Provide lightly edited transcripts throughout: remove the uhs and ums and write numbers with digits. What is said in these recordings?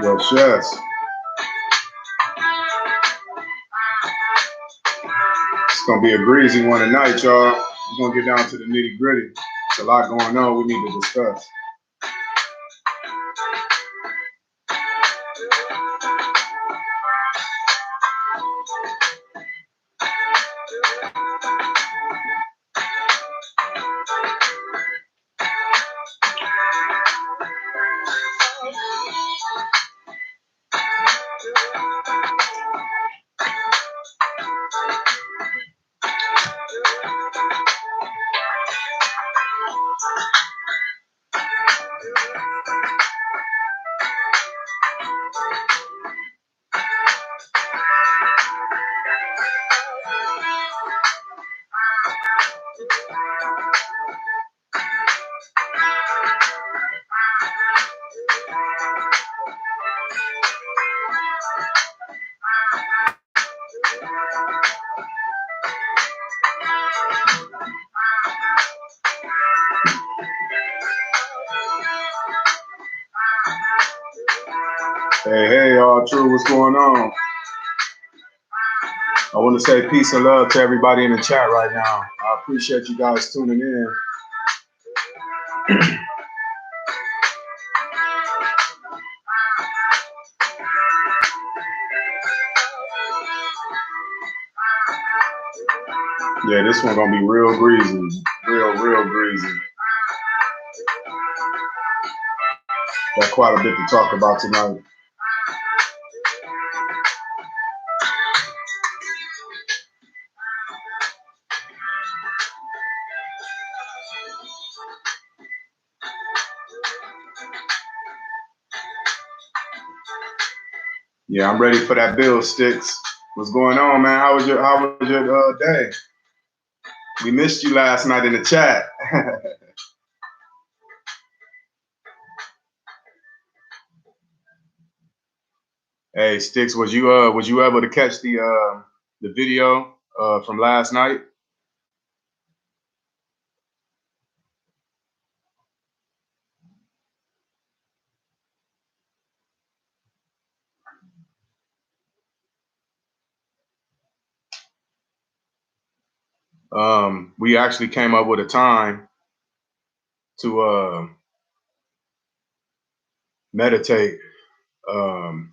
Yes, yes. It's gonna be a breezy one tonight, y'all. We're gonna get down to the nitty gritty. It's a lot going on we need to discuss. Hey, hey, all true, what's going on? I want to say peace and love to everybody in the chat right now. I appreciate you guys tuning in. Yeah, this one gonna be real breezy, real breezy. Got quite a bit to talk about tonight. Yeah, I'm ready for that bill, Sticks. What's going on, man? How was your day? We missed you last night in the chat. Hey, Sticks, was you able to catch the video from last night? We actually came up with a time to meditate. It'll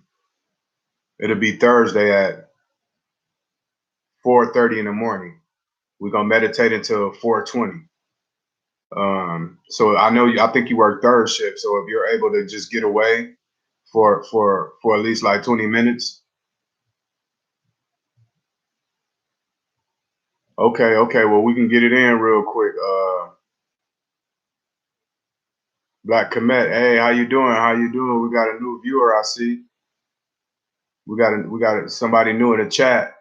be Thursday at 4:30 in the morning. We're gonna meditate until 4:20. So I think you work third shift. So if you're able to just get away for at least like 20 minutes. Okay. Well, we can get it in real quick. Black Komet, hey, how you doing? How you doing? We got a new viewer, I see. We got somebody new in the chat.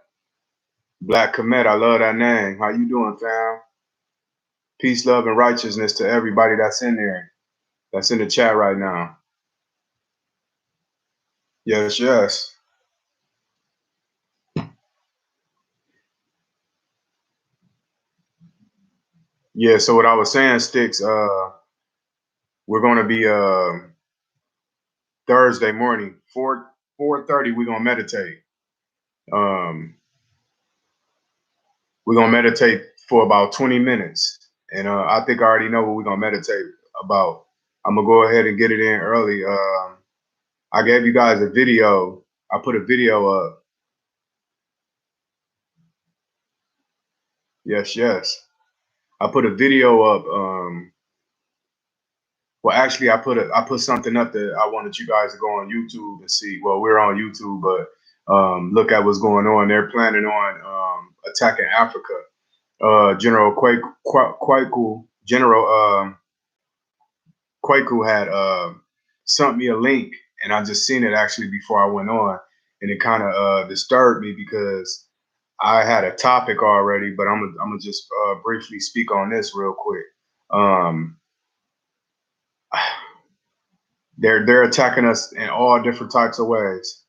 Black Komet, I love that name. How you doing, fam? Peace, love, and righteousness to everybody that's in there. That's in the chat right now. Yes, yes. Yeah, so what I was saying, Sticks, we're gonna be Thursday morning, 4:30, we're gonna meditate. We're gonna meditate for about 20 minutes. And I think I already know what we're gonna meditate about. I'm gonna go ahead and get it in early. I gave you guys a video. I put a video up. Yes, yes. I put a video up. Well, actually, I put something up that I wanted you guys to go on YouTube and see. Well, we're on YouTube, but look at what's going on. They're planning on attacking Africa. General Kwaku had sent me a link, and I just seen it actually before I went on, and it kind of disturbed me because I had a topic already, but I'm gonna just briefly speak on this real quick. Um, they're attacking us in all different types of ways.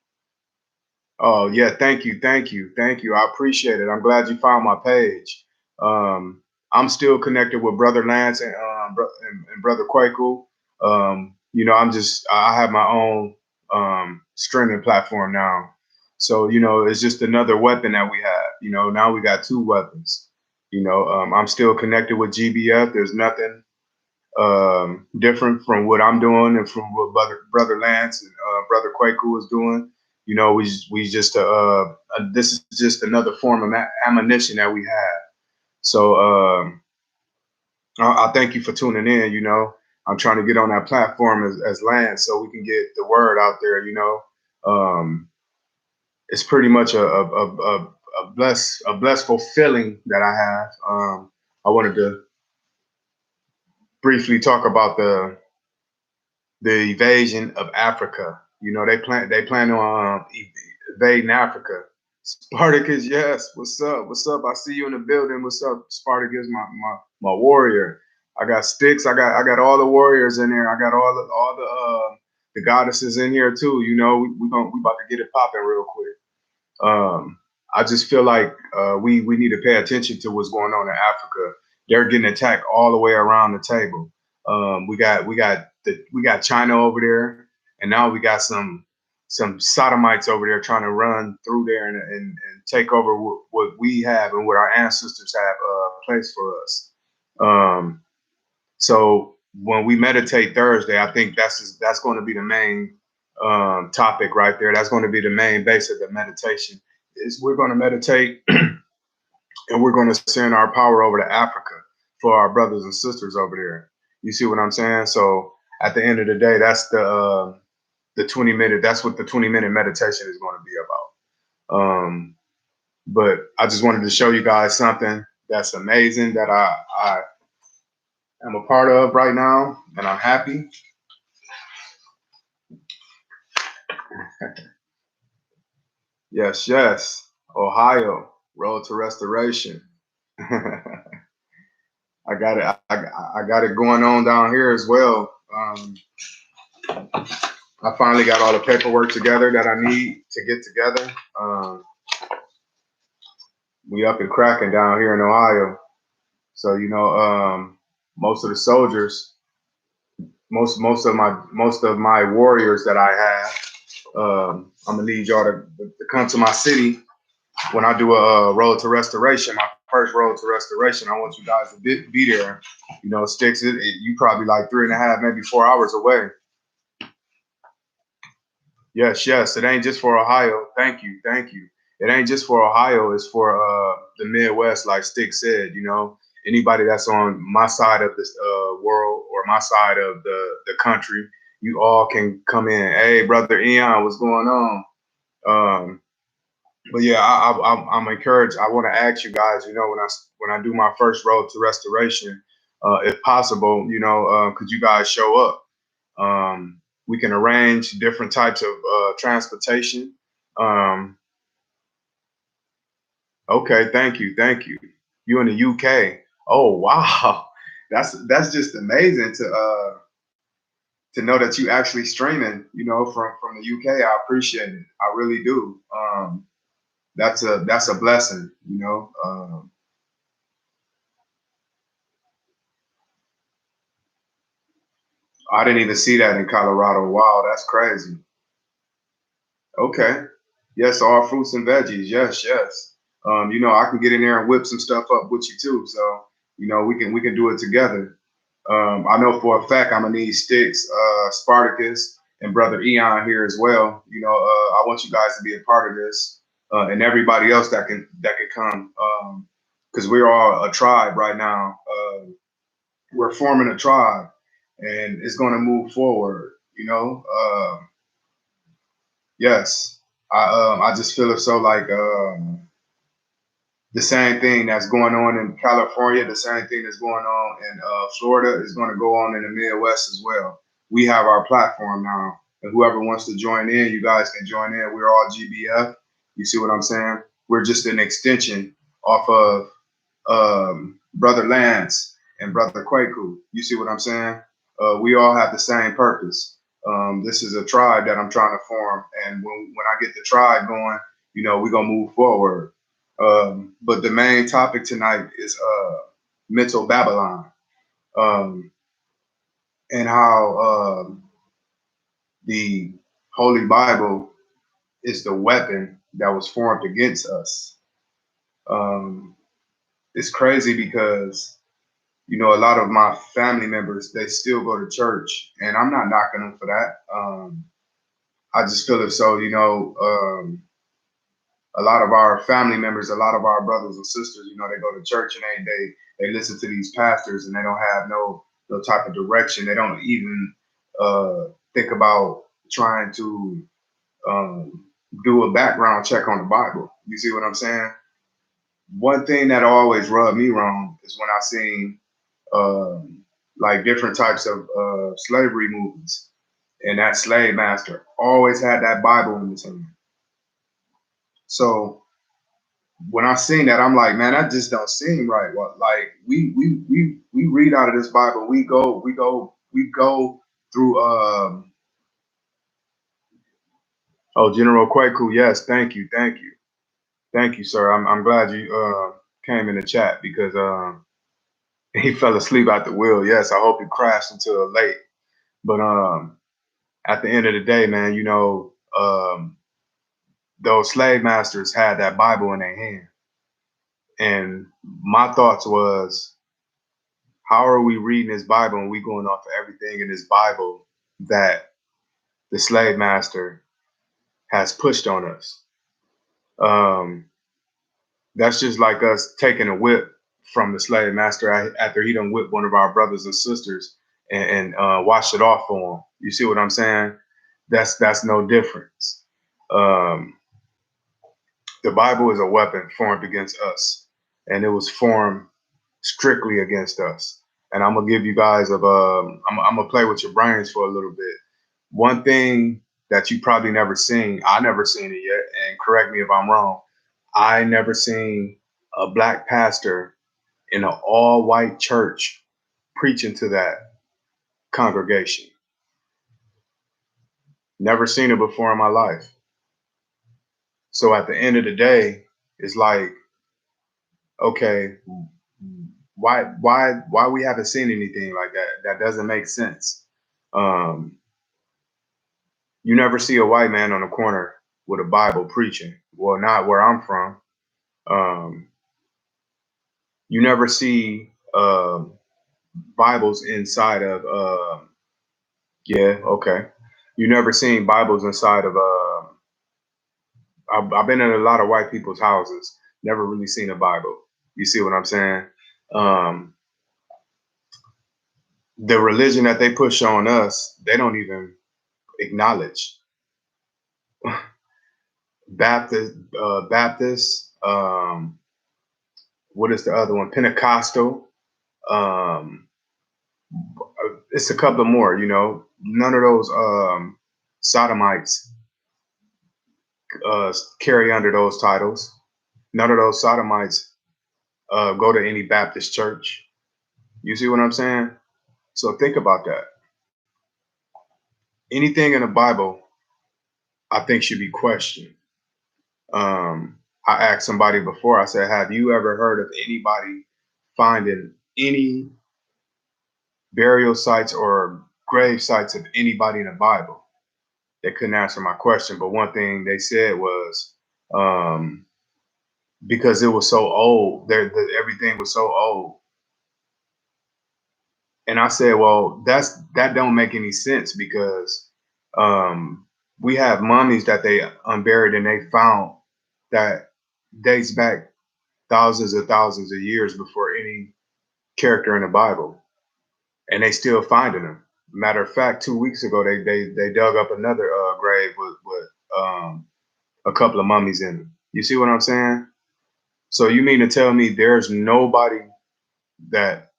Oh yeah, thank you. I appreciate it. I'm glad you found my page. I'm still connected with Brother Lance and Brother Kwaku. I have my own streaming platform now. So, you know, it's just another weapon that we have. You know, now we got two weapons. You know, I'm still connected with GBF. There's nothing different from what I'm doing and from what brother Lance and brother Kwaku is doing. You know, we just this is just another form of ammunition that we have. So I thank you for tuning in. You know, I'm trying to get on that platform as Lance so we can get the word out there. You know, it's pretty much a blessful feeling that I have. I wanted to briefly talk about the invasion of Africa. You know, they plan on invading Africa. Spartacus, yes. What's up? What's up? I see you in the building. What's up, Spartacus? My warrior. I got sticks. I got all the warriors in there. I got all the goddesses in here too. You know, we about to get it popping real quick. I just feel like we need to pay attention to what's going on in Africa. They're getting attacked all the way around the table. We got China over there, and now we got some sodomites over there trying to run through there and take over what we have and what our ancestors have placed for us. So when we meditate Thursday, I think that's going to be the main topic right there. That's going to be the main base of the meditation. Is we're going to meditate and we're going to send our power over to Africa for our brothers and sisters over there. You see what I'm saying? So at the end of the day, that's the 20-minute. That's what the 20-minute meditation is going to be about. But I just wanted to show you guys something that's amazing that I am a part of right now, and I'm happy. Yes, yes. Ohio, Road to Restoration. I got it. I got it going on down here as well. I finally got all the paperwork together that I need to get together. We up and cracking down here in Ohio. So you know, most of the soldiers, most of my warriors that I have, I'm gonna need y'all to come to my city when I do a road to restoration. My first road to restoration. I want you guys to be there. You know, Sticks. You probably like 3.5, maybe 4 hours away. Yes, yes. It ain't just for Ohio. Thank you, thank you. It ain't just for Ohio. It's for the Midwest, like Stick said. You know, anybody that's on my side of this world or my side of the country, you all can come in. Hey, brother Eon, what's going on? But yeah, I'm encouraged. I want to ask you guys. You know, when I do my first road to restoration, if possible, you know, could you guys show up? We can arrange different types of transportation. Um, okay, thank you, thank you. You in the UK? Oh wow, that's just amazing to know that you actually streaming. You know, from the UK. I appreciate it. I really do. That's a blessing. You know. I didn't even see that in Colorado. Wow, that's crazy. Okay. Yes, all fruits and veggies. Yes, yes. You know, I can get in there and whip some stuff up with you too. So, you know, we can do it together. I know for a fact I'm gonna need Sticks, Spartacus, and brother Eon here as well. You know, I want you guys to be a part of this, and everybody else that can come, because we're all a tribe right now. We're forming a tribe, and it's gonna move forward. You know. Yes, I just feel it so like the same thing that's going on in California, the same thing that's going on in Florida is going to go on in the Midwest as well. We have our platform now, and whoever wants to join in, you guys can join in. We're all GBF. You see what I'm saying? We're just an extension off of Brother Lance and Brother Kwaku. You see what I'm saying? We all have the same purpose. This is a tribe that I'm trying to form, and when I get the tribe going, you know, we're gonna move forward. But the main topic tonight is mental Babylon, um, and how the Holy Bible is the weapon that was formed against us. Um, it's crazy because a lot of my family members, they still go to church, and I'm not knocking them for that. I just feel as though, a lot of our family members, a lot of our brothers and sisters, they go to church and they listen to these pastors and they don't have no type of direction. They don't even think about trying to um, do a background check on the Bible. You see what I'm saying? One thing that always rubbed me wrong is when I seen like different types of slavery movies, and that slave master always had that Bible in his hand. So when I seen that, I'm like, man, that just don't seem right. Well, like we read out of this Bible, we go through. Oh, General Kwaku, yes, thank you, sir. I'm glad you came in the chat because he fell asleep at the wheel. Yes, I hope he crashed into a lake. But at the end of the day, man, those slave masters had that Bible in their hand. And my thoughts was, how are we reading this Bible and we going off of everything in this Bible that the slave master has pushed on us? That's just like us taking a whip from the slave master after he done whipped one of our brothers and sisters and washed it off for him. You see what I'm saying? That's no difference. Um, the Bible is a weapon formed against us, and it was formed strictly against us. And I'm gonna give you guys I'm gonna play with your brains for a little bit. One thing that you probably never seen, I never seen it yet, and correct me if I'm wrong. I never seen a black pastor in an all-white church preaching to that congregation. Never seen it before in my life. So at the end of the day, it's like, okay, why we haven't seen anything like that? That doesn't make sense. Um, you never see a white man on the corner with a Bible preaching. Well, not where I'm from. Um, you never see Bibles inside of yeah, okay. You never seen Bibles inside of I've been in a lot of white people's houses, never really seen a Bible. You see what I'm saying? Um, the religion that they push on us, they don't even acknowledge. Baptist. What is the other one? Pentecostal. Um, it's a couple more. None of those sodomites carry under those titles. None of those sodomites go to any Baptist church. You see what I'm saying? So think about that. Anything in the Bible, I think, should be questioned. I asked somebody before, I said, have you ever heard of anybody finding any burial sites or grave sites of anybody in the Bible? They couldn't answer my question. But one thing they said was because it was so old, everything was so old. And I said, well, that don't make any sense because we have mummies that they unburied and they found that dates back thousands and thousands of years before any character in the Bible, and they still finding them. Matter of fact, 2 weeks ago they dug up another grave with a couple of mummies in it. You see what I'm saying? So you mean to tell me there's nobody that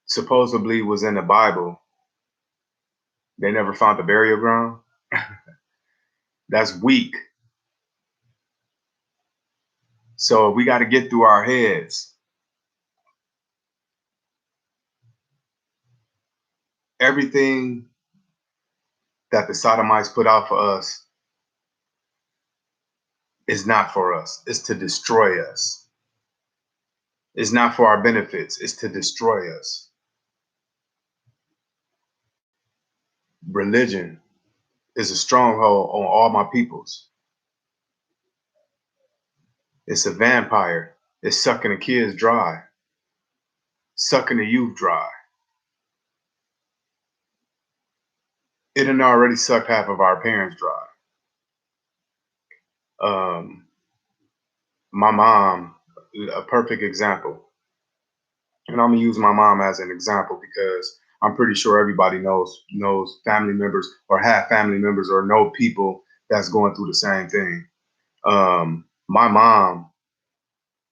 supposedly was in the Bible, they never found the burial ground? That's weak. So we got to get through our heads. Everything that the sodomites put out for us is not for us. It's to destroy us. It's not for our benefits. It's to destroy us. Religion is a stronghold on all my peoples. It's a vampire. It's sucking the kids dry, sucking the youth dry. It had already sucked half of our parents dry. My mom, a perfect example. And I'm gonna use my mom as an example because I'm pretty sure everybody knows family members or have family members or know people that's going through the same thing. My mom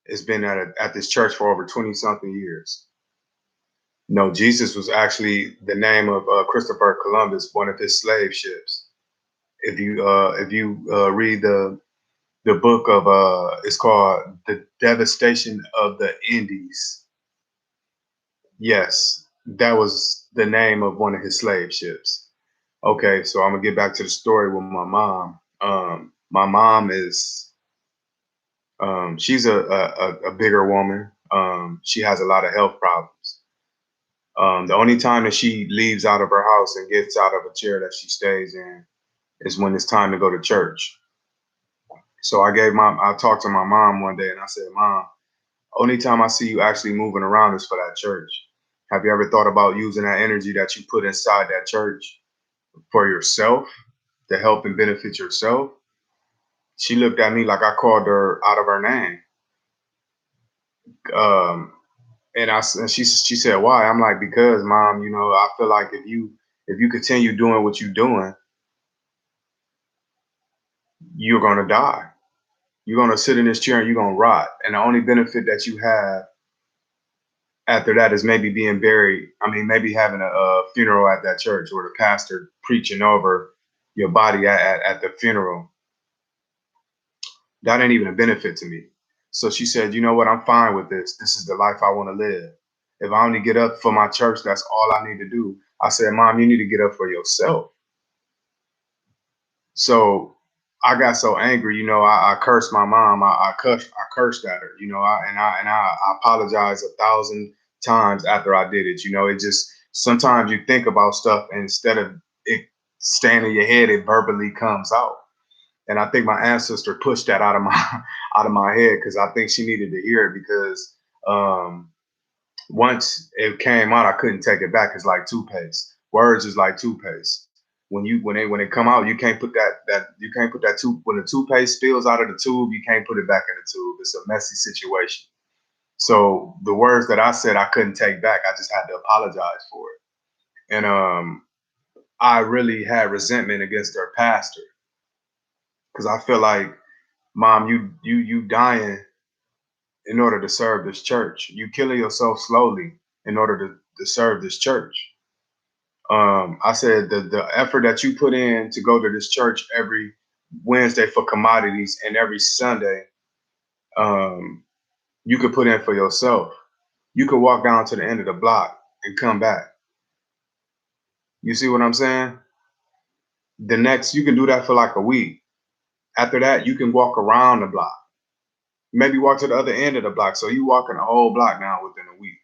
has been at this church for over 20 something years. No, Jesus was actually the name of Christopher Columbus, one of his slave ships. If you read the book of it's called The Devastation of the Indies. Yes, that was the name of one of his slave ships. Okay, so I'm gonna get back to the story with my mom. My mom is she's a bigger woman. She has a lot of health problems. The only time that she leaves out of her house and gets out of a chair that she stays in is when it's time to go to church. So I talked to my mom one day and I said, Mom, only time I see you actually moving around is for that church. Have you ever thought about using that energy that you put inside that church for yourself to help and benefit yourself? She looked at me like I called her out of her name. Um, and she said, why? I'm like, because Mom, I feel like if you continue doing what you're doing, you're gonna die. You're gonna sit in this chair and you're gonna rot. And the only benefit that you have after that is maybe being buried. I mean, maybe having a funeral at that church or the pastor preaching over your body at the funeral. That ain't even a benefit to me. So she said, you know what? I'm fine with this. This is the life I want to live. If I only get up for my church, that's all I need to do. I said, Mom, you need to get up for yourself. So I got so angry, I cursed my mom. I cursed at her, I apologized 1,000 times after I did it. It just sometimes you think about stuff and instead of it staying in your head, it verbally comes out. And I think my ancestor pushed that out of my out of my head because I think she needed to hear it because um, once it came out, I couldn't take it back. It's like toothpaste. Words is like toothpaste. When they come out, you can't put that you can't put that tooth when the toothpaste spills out of the tube, you can't put it back in the tube. It's a messy situation. So the words that I said I couldn't take back, I just had to apologize for it. And I really had resentment against their pastor because I feel like, Mom, you dying in order to serve this church. You killing yourself slowly in order to serve this church. I said the effort that you put in to go to this church every Wednesday for commodities and every Sunday, um, you could put in for yourself. You could walk down to the end of the block and come back. You see what I'm saying? You can do that for like a week. After that, you can walk around the block. Maybe walk to the other end of the block. So you walking a whole block now within a week.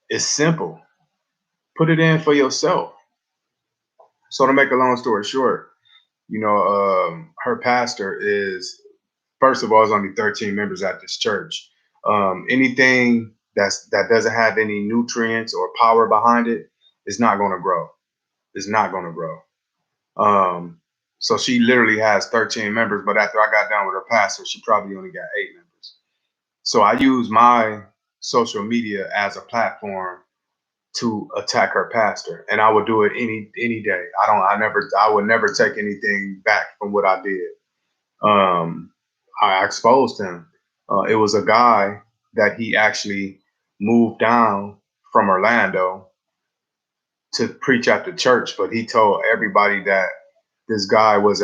It's simple. Put it in for yourself. So to make a long story short, her pastor is, first of all, there's only 13 members at this church. Anything that doesn't have any nutrients or power behind it is not going to grow. It's not going to grow. So she literally has 13 members, but after I got done with her pastor, she probably only got 8 members. So I use my social media as a platform to attack her pastor, and I would do it any day. I would never take anything back from what I did. I exposed him. It was a guy that he actually moved down from Orlando to preach at the church, but he told everybody that this guy was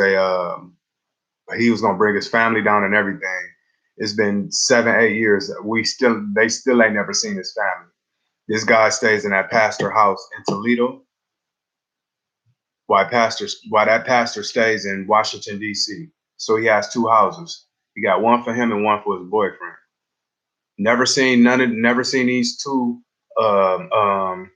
he was gonna bring his family down and everything. It's been 7, 8 years. They still ain't never seen his family. This guy stays in that pastor house in Toledo, while that pastor stays in Washington, D.C. So he has 2 houses. He got one for him and one for his boyfriend. Never seen these two um, um,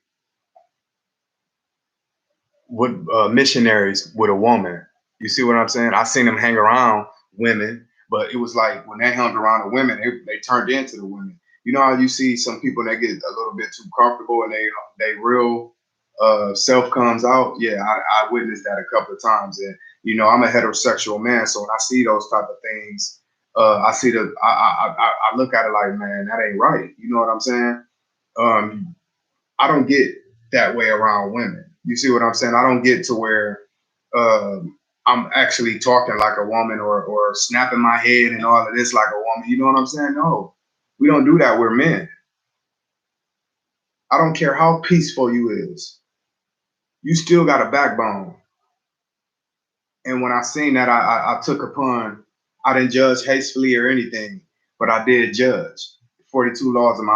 with missionaries with a woman. You see what I'm saying? I seen them hang around women, but it was like when they hung around the women, they turned into the women. You know how you see some people that get a little bit too comfortable and they real self comes out. Yeah, I witnessed that a couple of times, and you know I'm a heterosexual man, so when I see those type of things, I look at it like, man, that ain't right. You know what I'm saying? Um, I don't get that way around women. You see what I'm saying? I don't get to where I'm actually talking like a woman or snapping my head and all of this like a woman. You know what I'm saying? No, we don't do that. We're men. I don't care how peaceful you is. You still got a backbone. And when I seen that, I took upon, I didn't judge hastily or anything, but I did judge. 42 laws of my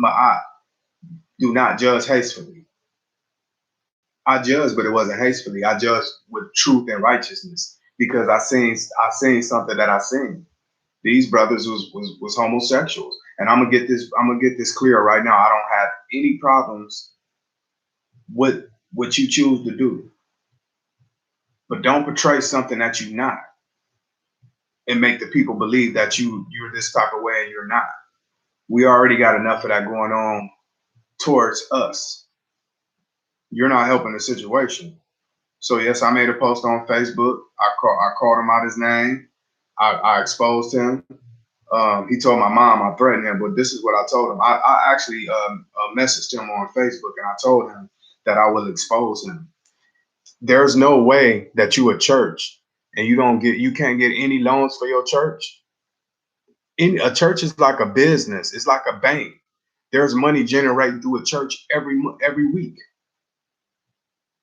eye. Do not judge hastily. I judged, but it wasn't hastily. I judged with truth and righteousness because I seen something that I seen. These brothers was homosexuals, and I'm gonna get this clear right now. I don't have any problems with what you choose to do, but don't portray something that you're not and make the people believe that you're this type of way and you're not. We already got enough of that going on towards us. You're not helping the situation. So yes, I made a post on Facebook. I called him out his name. I exposed him. He told my mom I threatened him, but this is what I told him. I actually messaged him on Facebook and I told him that I will expose him. There's no way that you a church and you can't get any loans for your church. A church is like a business. It's like a bank. There's money generated through a church every week.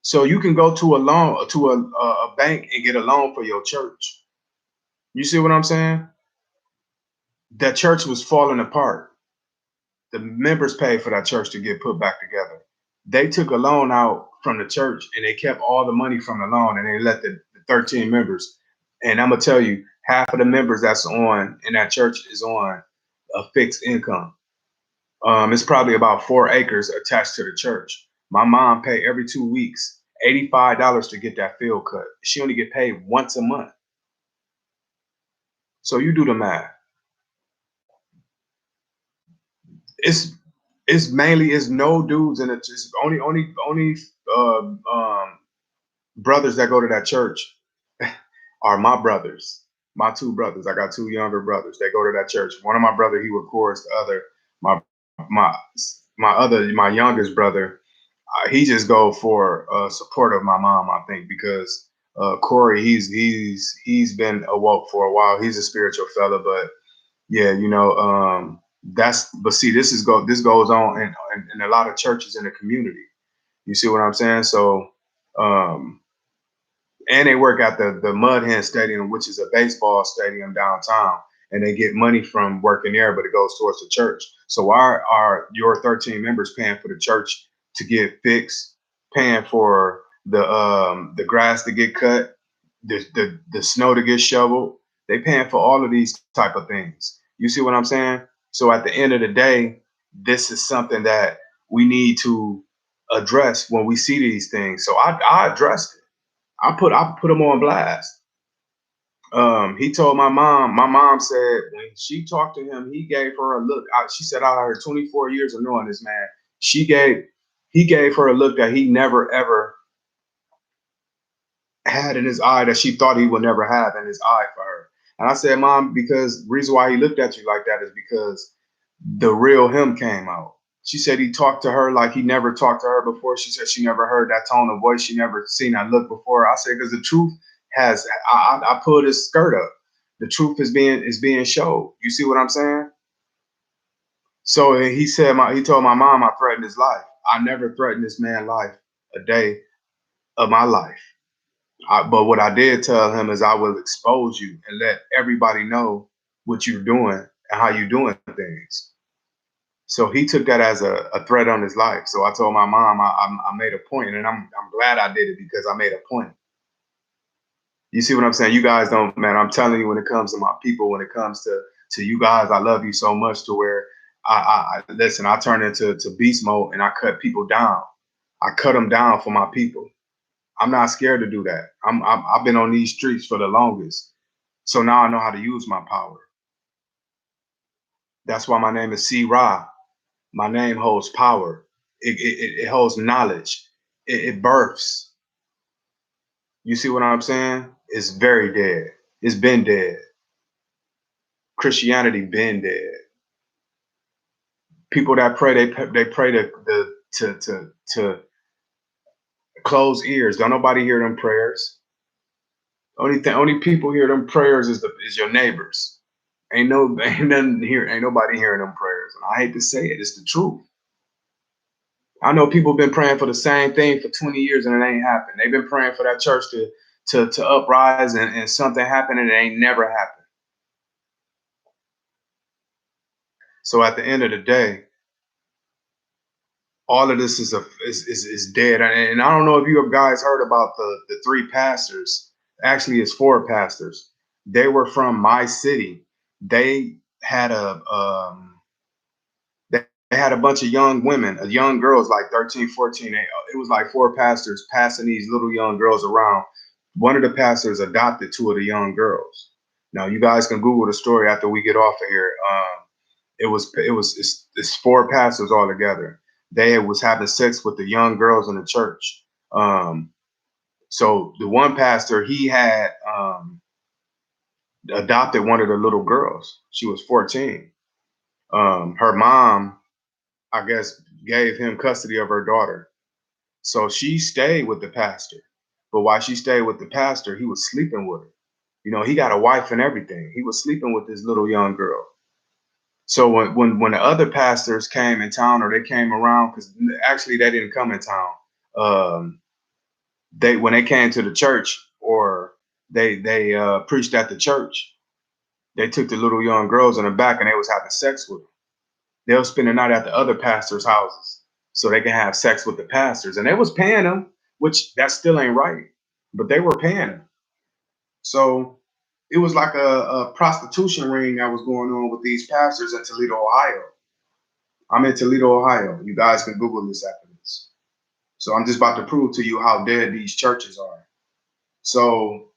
So you can go to a bank and get a loan for your church. You see what I'm saying? That church was falling apart. The members paid for that church to get put back together. They took a loan out from the church and they kept all the money from the loan and they let the 13 members. And I'm gonna tell you, half of the members that's on in that church is on a fixed income. It's probably about 4 acres attached to the church. My mom paid every 2 weeks $85 to get that field cut. She only get paid once a month. So you do the math. It's it's no dudes in it. It's only brothers that go to that church are my brothers, my two brothers. I got two younger brothers. They go to that church. One of my brother he records. The other my my my youngest brother he just go for support of my mom. I think because Corey he's been awoke for a while. He's a spiritual fella, but yeah, that's but see this goes on in a lot of churches in the community. You see what I'm saying? So um and they work at the Mud Hen Stadium, which is a baseball stadium downtown, and they get money from working there, but it goes towards the church. So why are your 13 members paying for the church to get fixed, paying for the grass to get cut, the snow to get shoveled? They paying for all of these type of things. You see what I'm saying? So at the end of the day, this is something that we need to address when we see these things. So I addressed it. I put him on blast. He told my mom. My mom said when she talked to him, he gave her a look. She said, "Out of her 24 years of knowing this man, he gave her a look that he never ever had in his eye that she thought he would never have in his eye for her." And I said, "Mom, because the reason why he looked at you like that is because the real him came out." She said he talked to her like he never talked to her before. She said she never heard that tone of voice. She never seen that look before. I said, because the truth has, I pulled his skirt up. The truth is being showed. You see what I'm saying? So he told my mom I threatened his life. I never threatened this man's life a day of my life. But what I did tell him is I will expose you and let everybody know what you're doing and how you're doing things. So he took that as a threat on his life. So I told my mom I made a point, and I'm glad I did it because I made a point. You see what I'm saying? You guys don't, man. I'm telling you, when it comes to my people, when it comes to you guys, I love you so much to where I listen. I turn into beast mode and I cut people down. I cut them down for my people. I'm not scared to do that. I've been on these streets for the longest. So now I know how to use my power. That's why my name is C Ra. My name holds power. It holds knowledge. It births. You see what I'm saying? It's very dead. It's been dead. Christianity been dead. People that pray, they pray to close ears. Don't nobody hear them prayers. Only people hear them prayers is your neighbors. Ain't nothing here. Ain't nobody hearing them prayers. And I hate to say it, it's the truth. I know people been praying for the same thing for 20 years and it ain't happened. They've been praying for that church to uprise and something happened and it ain't never happened. So at the end of the day, all of this is dead. And I don't know if you guys heard about the three pastors. Actually, it's four pastors. They were from my city. They had they had a bunch of young women, young girls like 13, 14. It was like four pastors passing these little young girls around. One of the pastors adopted two of the young girls. Now you guys can Google the story after we get off of here. It's four pastors all together. They was having sex with the young girls in the church. So the one pastor, he had adopted one of the little girls. She was 14. Her mom, I guess, gave him custody of her daughter. So she stayed with the pastor. But while she stayed with the pastor, he was sleeping with her. You know, he got a wife and everything. He was sleeping with this little young girl. So when the other pastors came in town or they came around, because actually they didn't come in town. When they came to the church or they preached at the church, they took the little young girls in the back and they was having sex with them. They'll spend the night at the other pastors' houses so they can have sex with the pastors. And they was paying them, which that still ain't right, but they were paying them. So it was like a prostitution ring that was going on with these pastors in Toledo, Ohio. I'm in Toledo, Ohio. You guys can Google this after this. So I'm just about to prove to you how dead these churches are. So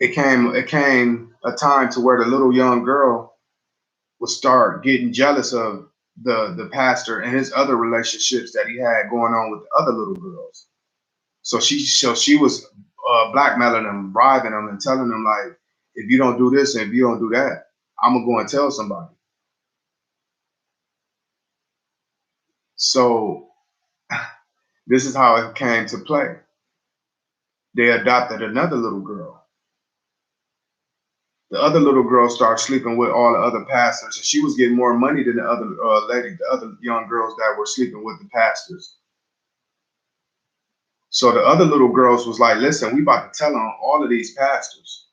it came a time to where the little young girl would start getting jealous of the pastor and his other relationships that he had going on with the other little girls. So she was blackmailing them, bribing them, and telling them like, if you don't do this and if you don't do that, I'm gonna go and tell somebody. So this is how it came to play. They adopted another little girl. The other little girl started sleeping with all the other pastors, and she was getting more money than the other the other young girls that were sleeping with the pastors. So the other little girls was like, listen, we about to tell on all of these pastors.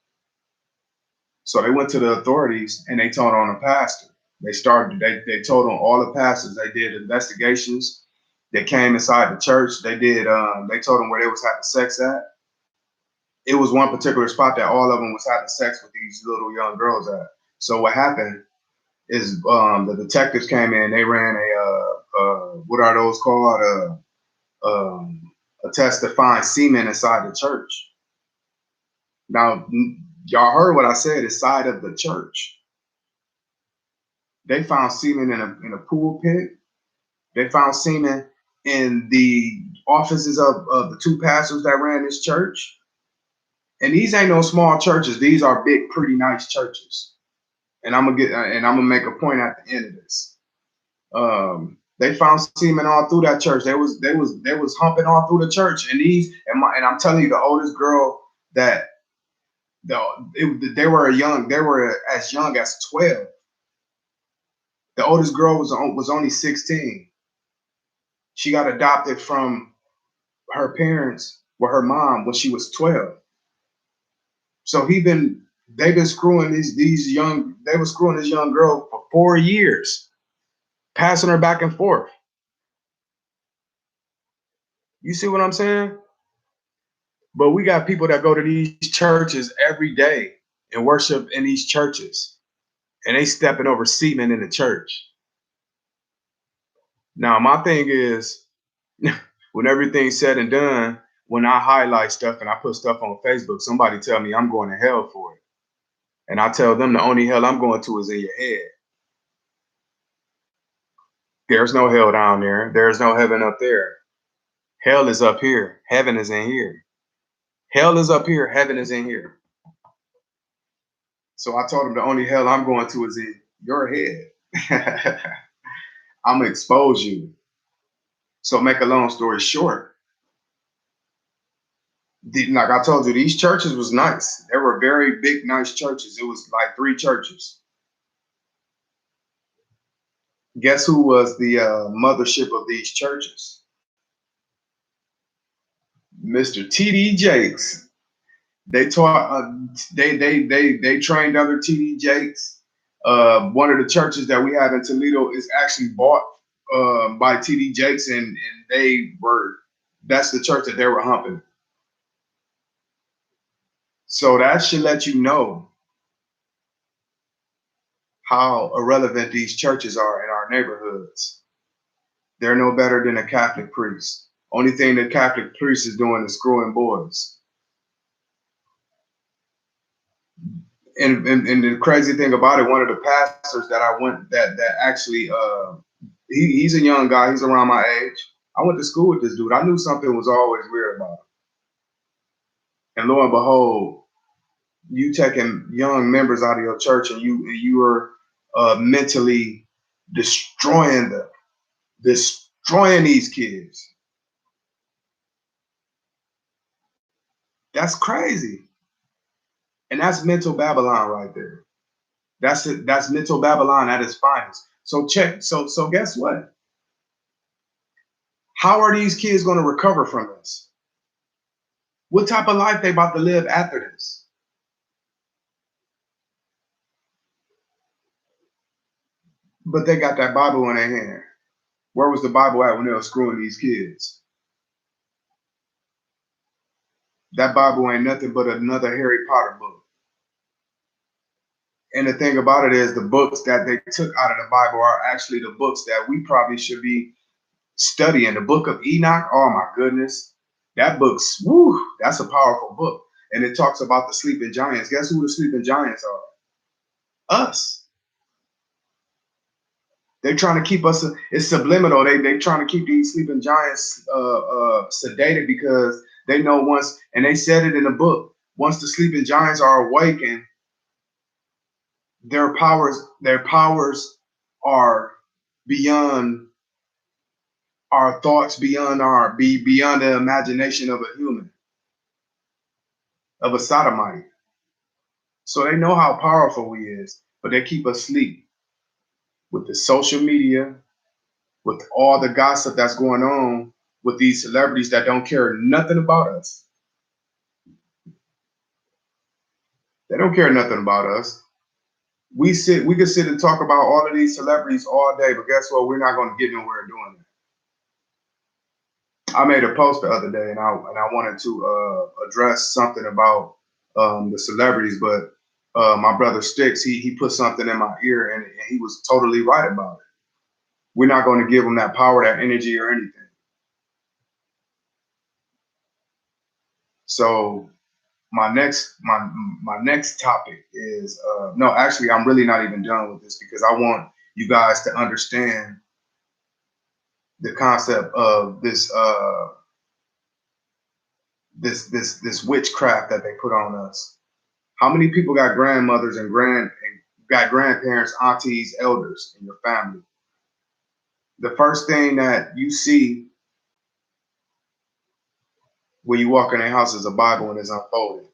So they went to the authorities and they told on the pastor. They told on all the pastors. They did investigations. They came inside the church. They told them where they was having sex at. It was one particular spot that all of them was having sex with these little young girls at. So what happened is the detectives came in. They ran what are those called? A test to find semen inside the church. Now, y'all heard what I said, inside of the church. They found semen in a pool pit. They found semen in the offices of the two pastors that ran this church. And these ain't no small churches. These are big, pretty nice churches. And I'm gonna make a point at the end of this. They found semen all through that church. They was humping all through the church. And I'm telling you, the oldest girl that they were as young as 12. The oldest girl was only 16. She got adopted from her parents with her mom when she was 12. So they've been screwing they were screwing this young girl for 4 years, passing her back and forth. You see what I'm saying? But we got people that go to these churches every day and worship in these churches, and they stepping over semen in the church. Now, my thing is, When everything's said and done, when I highlight stuff and I put stuff on Facebook, somebody tell me I'm going to hell for it. And I tell them the only hell I'm going to is in your head. There's no hell down there. There's no heaven up there. Hell is up here. Heaven is in here. Hell is up here. Heaven is in here. So I told them the only hell I'm going to is in your head. I'm going to expose you. So make a long story short, like I told you, these churches was nice. They were very big, nice churches. It was like 3 churches. Guess who was the mothership of these churches? Mr. T.D. Jakes. They taught. They trained under T.D. Jakes. One of the churches that we have in Toledo is actually bought by T.D. Jakes, and that's the church that they were humping. So that should let you know how irrelevant these churches are in our neighborhoods. They're no better than a Catholic priest. Only thing the Catholic priest is doing is screwing boys. And the crazy thing about it, one of the pastors that I went that actually he's a young guy, he's around my age. I went to school with this dude. I knew something was always weird about him. And lo and behold, you taking young members out of your church and you are mentally destroying these kids. That's crazy. And that's mental Babylon right there. That's it. That's mental Babylon at its finest. So guess what? How are these kids going to recover from this? What type of life they about to live after this? But they got that Bible in their hand. Where was the Bible at when they were screwing these kids? That Bible ain't nothing but another Harry Potter book. And the thing about it is the books that they took out of the Bible are actually the books that we probably should be studying. The book of Enoch, oh my goodness. That book's, woo, that's a powerful book. And it talks about the sleeping giants. Guess who the sleeping giants are? Us. They're trying to keep us, it's subliminal. They trying to keep these sleeping giants sedated because they know once, and they said it in the book, once the sleeping giants are awakened, their powers are beyond our thoughts, beyond the imagination of a human, of a sodomite. So they know how powerful we is, but they keep us asleep with the social media, with all the gossip that's going on with these celebrities that don't care nothing about us. They don't care nothing about us. We can sit and talk about all of these celebrities all day, but guess what? We're not going to get nowhere doing it. I made a post the other day, and I wanted to address something about the celebrities, but my brother Sticks, he put something in my ear, and he was totally right about it. We're not going to give them that power, that energy, or anything. So my next topic is no, actually, I'm really not even done with this because I want you guys to understand the concept of this this witchcraft that they put on us. How many people got grandmothers and got grandparents, aunties, elders in your family? The first thing that you see when you walk in their house is a Bible and it's unfolded.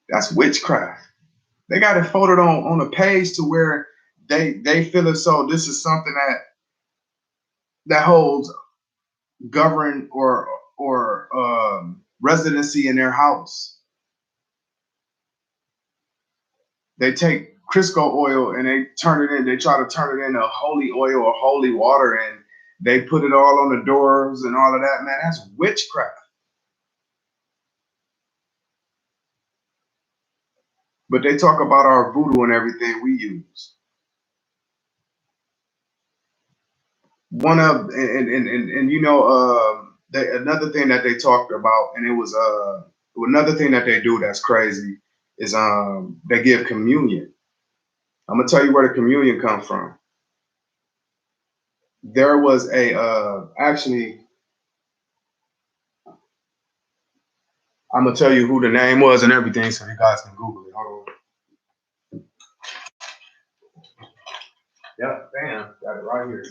That's witchcraft. They got it folded on a page to where they feel as though this is something that holds govern or residency in their house. They take Crisco oil and they try to turn it into holy oil or holy water, and they put it all on the doors and all of that. Man, that's witchcraft. But they talk about our voodoo and everything we use. one of and you know another thing that they talked about, and it was another thing that they do that's crazy is they give communion. I'm gonna tell you where the communion comes from. There was a actually I'm gonna tell you who the name was and everything, so you guys can Google it. Hold on. Yep, bam, got it right here.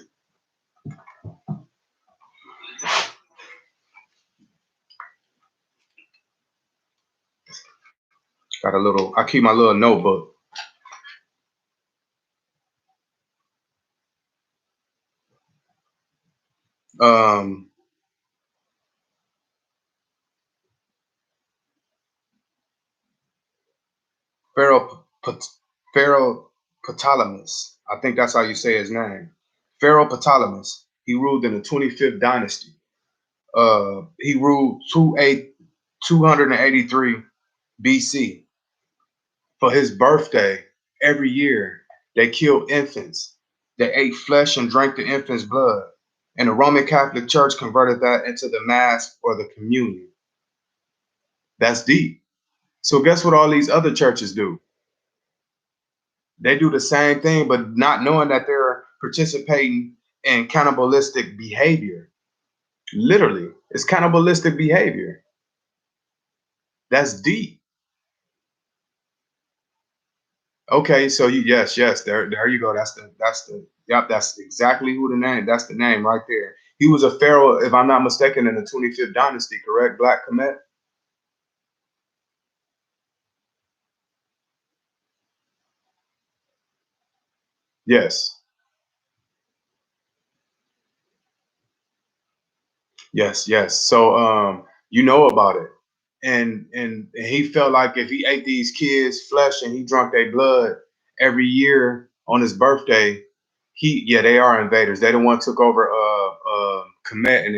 Got a little. I keep my little notebook. Um, Pharaoh Pharaoh Ptolemy. I think that's how you say his name. Pharaoh Ptolemy. He ruled in the 25th dynasty. He ruled 283 BC. For his birthday, every year they killed infants. They ate flesh and drank the infant's blood. And the Roman Catholic Church converted that into the Mass or the communion. That's deep. So guess what all these other churches do? They do the same thing, but not knowing that they're participating in cannibalistic behavior. Literally, it's cannibalistic behavior. That's deep. Okay, so yes, there you go. Yep, that's exactly who the name. That's the name right there. He was a pharaoh, if I'm not mistaken, in the 25th dynasty, correct? Black Kemet? Yes, yes. So you know about it. And he felt like if he ate these kids' flesh and he drank their blood every year on his birthday, they are invaders. They the one took over Kemet and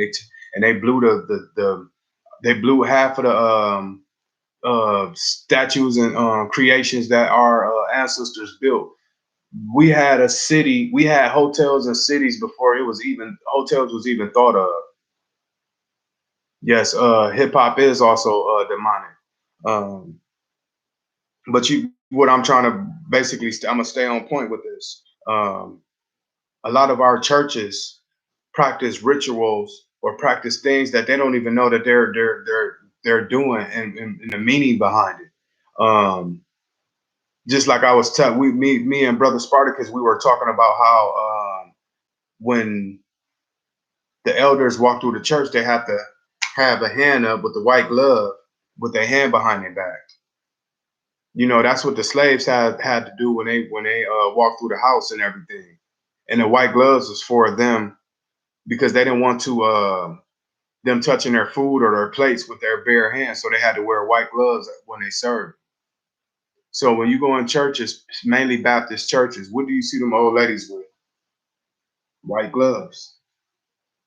they blew the they blew half of the statues and creations that our ancestors built. We had a city, we had hotels and cities before it was even hotels was even thought of. Yes, hip hop is also demonic. Um, but what I'm trying to basically, I'm gonna stay on point with this. A lot of our churches practice rituals or practice things that they don't even know that they're doing and the meaning behind it. Just like I was telling me and brother Spartacus, we were talking about how when the elders walk through the church, they have to have a hand up with the white glove with their hand behind their back. You know, that's what the slaves had to do when they walked through the house and everything. And the white gloves was for them because they didn't want to them touching their food or their plates with their bare hands, so they had to wear white gloves when they served. So when you go in churches, mainly Baptist churches, what do you see them old ladies with? White gloves.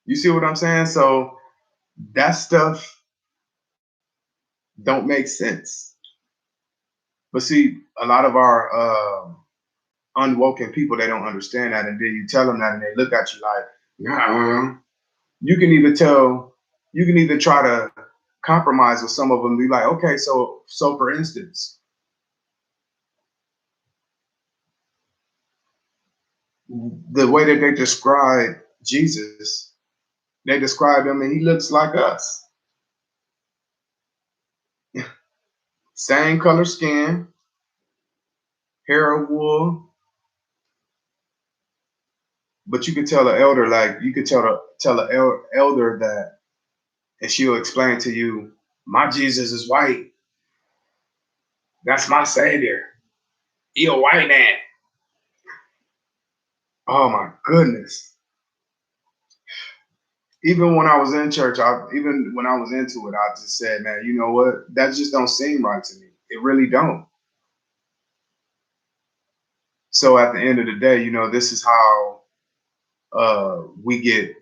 You see what I'm saying? So that stuff don't make sense. But see, a lot of our unwoken people, they don't understand that, and then you tell them that, and they look at you like, nah. You can either tell, you can either try to compromise with some of them. Be like, okay, so for instance, the way that they describe Jesus, they describe him, and he looks like us, same color skin, hair of wool. But you could tell the elder, like you could tell the elder that, and she'll explain to you, my Jesus is white. That's my savior. He a white man. Oh my goodness. Even when I was in church, even when I was into it, I just said, man, you know what? That just don't seem right to me. It really don't. So at the end of the day, you know, this is how we get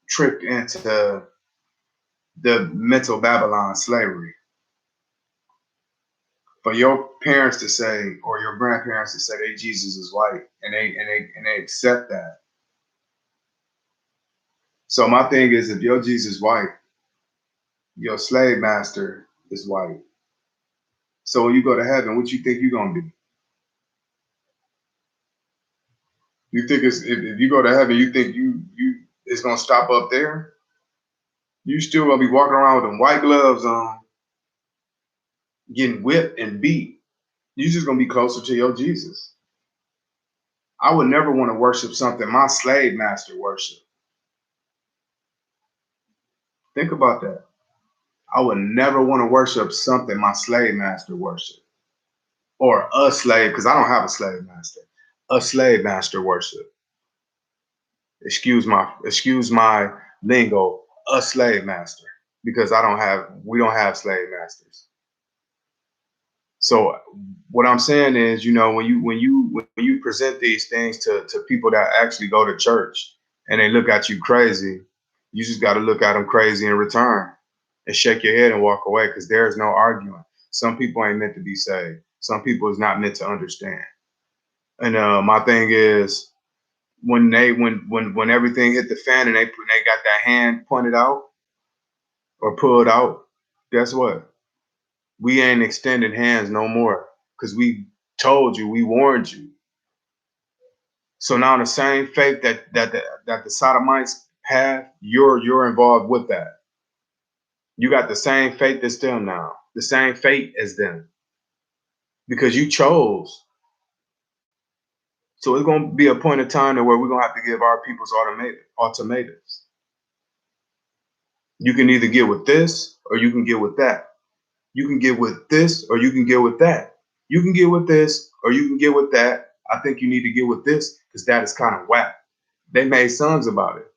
tricked into the mental Babylon slavery. For your parents to say, or your grandparents to say, they Jesus is white, and they accept that. So my thing is, if your Jesus white, your slave master is white. So when you go to heaven, what you think you're gonna be? You think if you go to heaven, you think you it's gonna stop up there? You still gonna be walking around with them white gloves on, getting whipped and beat. You just gonna be closer to your Jesus. I would never want to worship something my slave master worshiped. Think about that. I would never want to worship something my slave master worshiped. Or a slave, because I don't have a slave master. A slave master worship. Excuse my lingo, a slave master. Because we don't have slave masters. So what I'm saying is, when you present these things to people that actually go to church and they look at you crazy, you just got to look at them crazy in return and shake your head and walk away, because there's no arguing. Some people ain't meant to be saved. Some people is not meant to understand. And my thing is, when everything hit the fan and they got that hand pointed out or pulled out, guess what? We ain't extending hands no more, because we told you, we warned you. So now the same faith that the Sodomites have, you're involved with that. You got the same faith as them now, the same fate as them, because you chose. So it's gonna be a point of time where we're gonna have to give our people's ultimatums. You can either get with this or you can get with that. You can get with this or you can get with that. You can get with this or you can get with that. I think you need to get with this because that is kind of whack. They made songs about it.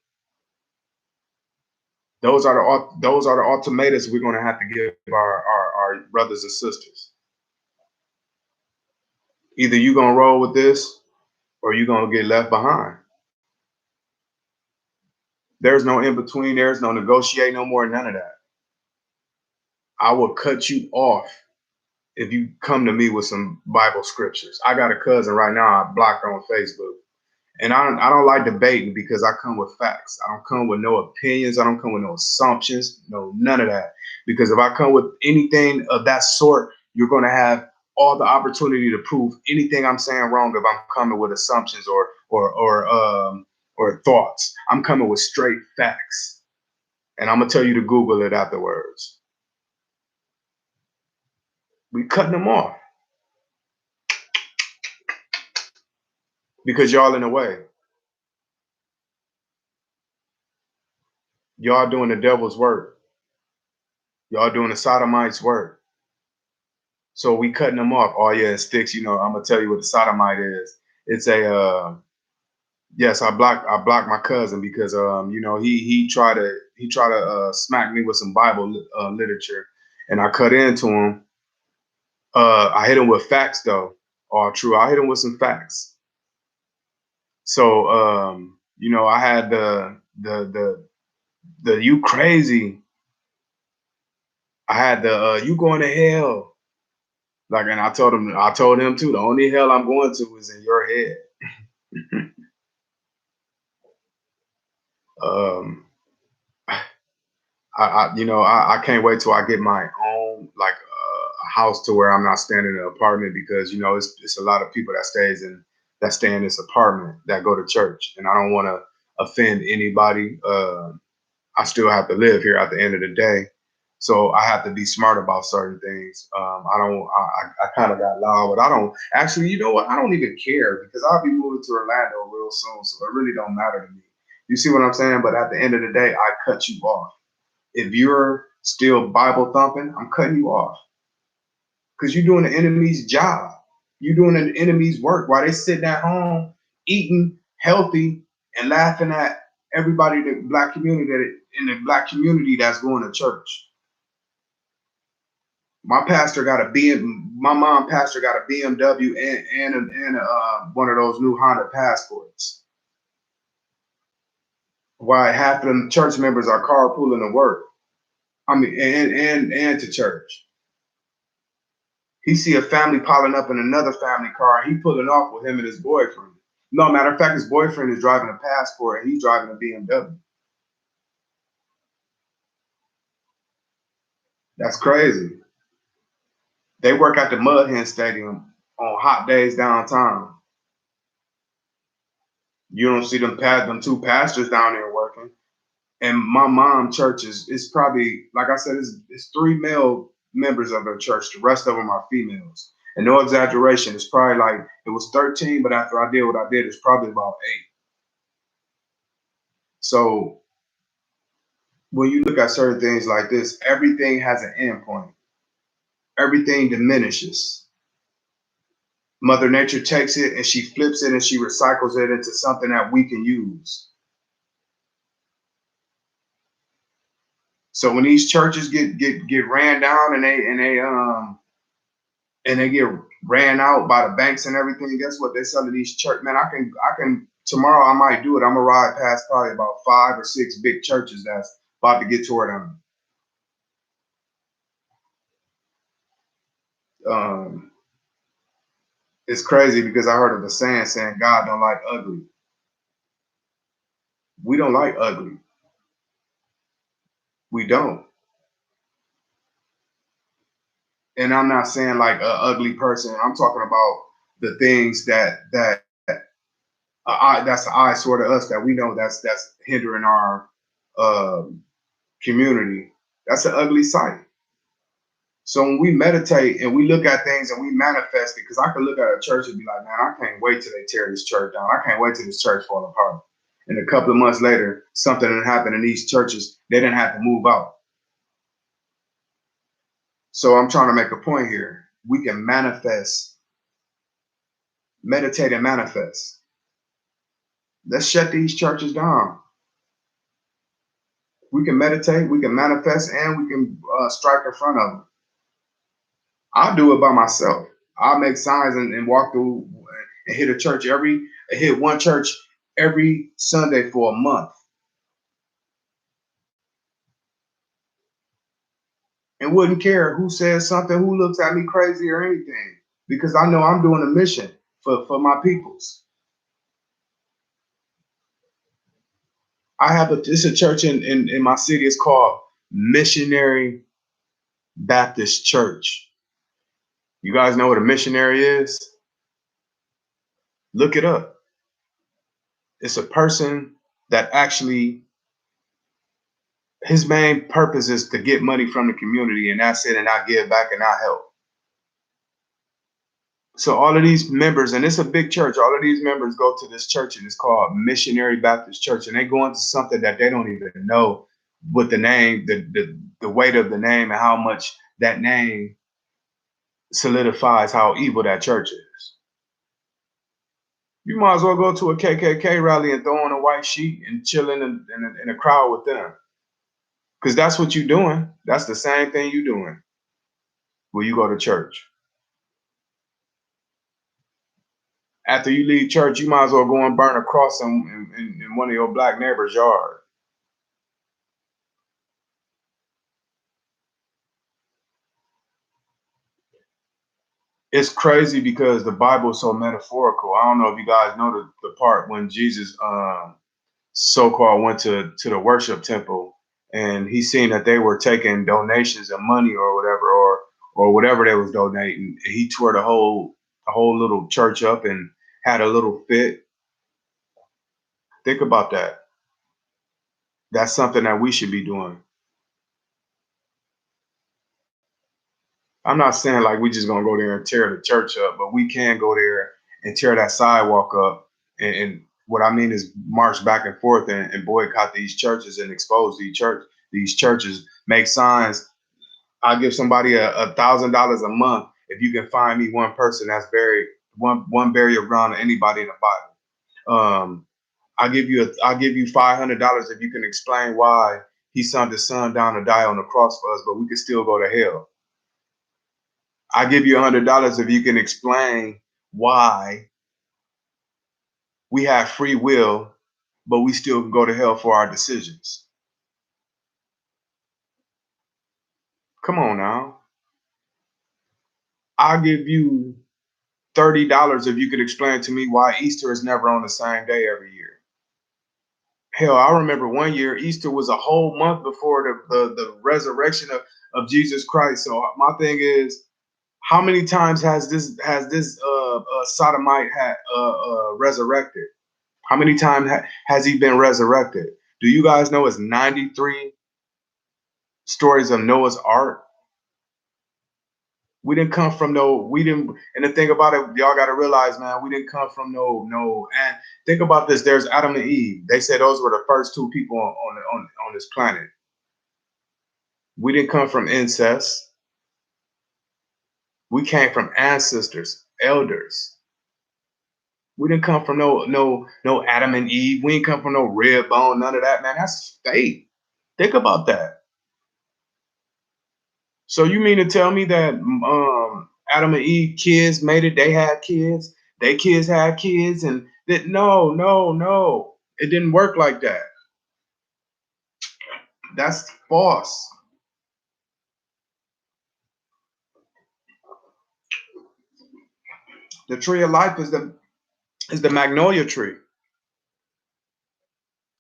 Those are the ultimatums we're going to have to give our brothers and sisters. Either you're going to roll with this or you're going to get left behind. There's no in between. There's no negotiate no more. None of that. I will cut you off if you come to me with some Bible scriptures. I got a cousin right now I blocked her on Facebook. And I don't like debating because I come with facts. I don't come with no opinions. I don't come with no assumptions, no none of that. Because if I come with anything of that sort, you're going to have all the opportunity to prove anything I'm saying wrong if I'm coming with assumptions or thoughts. I'm coming with straight facts. And I'm going to tell you to Google it afterwards. We cutting them off because y'all in the way. Y'all doing the devil's work. Y'all doing the sodomites' work. So we cutting them off. Oh yeah, it sticks. I'm gonna tell you what the sodomite is. It's a yes. I blocked my cousin because he tried to smack me with some Bible literature, and I cut into him. I hit him with facts though. All true. I hit him with some facts. So I had the you crazy. I had the you going to hell. Like, and I told him too, the only hell I'm going to is in your head. um, I can't wait till I get my own, like, a house to where I'm not staying in an apartment, because it's a lot of people that stay in this apartment that go to church, and I don't want to offend anybody. I still have to live here at the end of the day. So I have to be smart about certain things. I kind of got loud, but I don't actually, you know what? I don't even care because I'll be moving to Orlando real soon. So it really don't matter to me. You see what I'm saying? But at the end of the day, I cut you off. If you're still Bible thumping, I'm cutting you off because you're doing the enemy's job. You're doing the enemy's work while they sitting at home eating healthy and laughing at everybody in the black community that's going to church. My mom pastor got a BMW and one of those new Honda Passports. Why half of them church members are carpooling to work. I mean, and to church. He see a family piling up in another family car. He pulling off with him and his boyfriend. No, matter of fact, his boyfriend is driving a Passport and he's driving a BMW. That's crazy. They work at the Mud Hen Stadium on hot days downtown. You don't see them two pastors down there working. And my mom church is probably, like I said, it's three male members of her church. The rest of them are females. And no exaggeration, it's probably like it was 13, but after I did what I did, it's probably about 8. So when you look at certain things like this, everything has an end point. Everything diminishes. Mother Nature takes it and she flips it and she recycles it into something that we can use. So when these churches get ran down and they get ran out by the banks and everything, guess what? They're selling these church. Man, I can tomorrow I might do it. I'm gonna ride past probably about 5 or 6 big churches that's about to get tore down. Um, it's crazy because I heard of a saying God don't like ugly. We don't like ugly. We don't. And I'm not saying like an ugly person. I'm talking about the things that that's an eyesore to us that we know that's hindering our um, community. That's an ugly sight. So when we meditate and we look at things and we manifest it, because I could look at a church and be like, man, I can't wait till they tear this church down. I can't wait till this church fall apart. And a couple of months later, something that happened in these churches, they didn't have to move out. So I'm trying to make a point here. We can manifest, meditate and manifest. Let's shut these churches down. We can meditate, we can manifest, and we can strike in front of them. I'll do it by myself. I'll make signs and walk through and hit one church every Sunday for a month and wouldn't care who says something, who looks at me crazy or anything, because I know I'm doing a mission for my peoples. It's a church in my city. It's called Missionary Baptist Church. You guys know what a missionary is? Look it up. It's a person that actually his main purpose is to get money from the community, and that's it, and I give back and I help. So all of these members, and it's a big church, all of these members go to this church, and it's called Missionary Baptist Church, and they go into something that they don't even know what the name, the weight of the name, and how much that name solidifies how evil that church is. You might as well go to a KKK rally and throw on a white sheet and chill in a crowd with them, because that's what you're doing. That's the same thing you're doing when you go to church. After you leave church, you might as well go and burn a cross in one of your black neighbors' yard. It's crazy because the Bible is so metaphorical. I don't know if you guys know the part when Jesus so-called went to the worship temple and he seen that they were taking donations of money or whatever or whatever they was donating. And he tore the whole little church up and had a little fit. Think about that. That's something that we should be doing. I'm not saying like we just gonna go there and tear the church up, but we can go there and tear that sidewalk up. And what I mean is march back and forth and boycott these churches and expose these churches, make signs. I'll give somebody $1,000 a month if you can find me one person that's buried, one burial ground of anybody in the Bible. I'll give you $500 if you can explain why he sent his son down to die on the cross for us, but we could still go to hell. I give you $100 if you can explain why we have free will, but we still can go to hell for our decisions. Come on now. I'll give you $30 if you could explain to me why Easter is never on the same day every year. Hell, I remember one year Easter was a whole month before the resurrection of Jesus Christ. So my thing is, how many times has this sodomite had resurrected? How many times has he been resurrected? Do you guys know it's 93 stories of Noah's Ark? We didn't come from no, we didn't, and the thing about it, y'all got to realize, man, we didn't come from no, and think about this. There's Adam and Eve. They said those were the first two people on this planet. We didn't come from incest. We came from ancestors, elders. We didn't come from no Adam and Eve. We didn't come from no red bone, none of that, man. That's fake. Think about that. So you mean to tell me that Adam and Eve kids made it? They had kids. They kids had kids, and that no, it didn't work like that. That's false. The tree of life is the magnolia tree.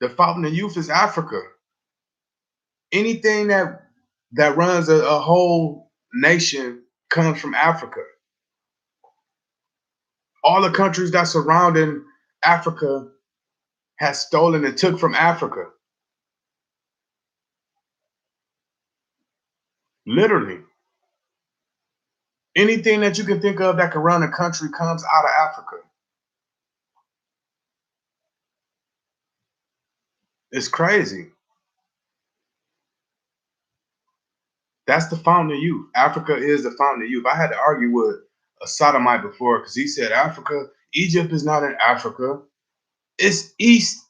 The fountain of youth is Africa. Anything that runs a whole nation comes from Africa. All the countries that surrounding Africa has stolen and took from Africa. Literally. Anything that you can think of that can run a country comes out of Africa. It's crazy. That's the fountain of youth. Africa is the fountain of youth. I had to argue with a sodomite before because he said Africa, Egypt is not in Africa. It's east.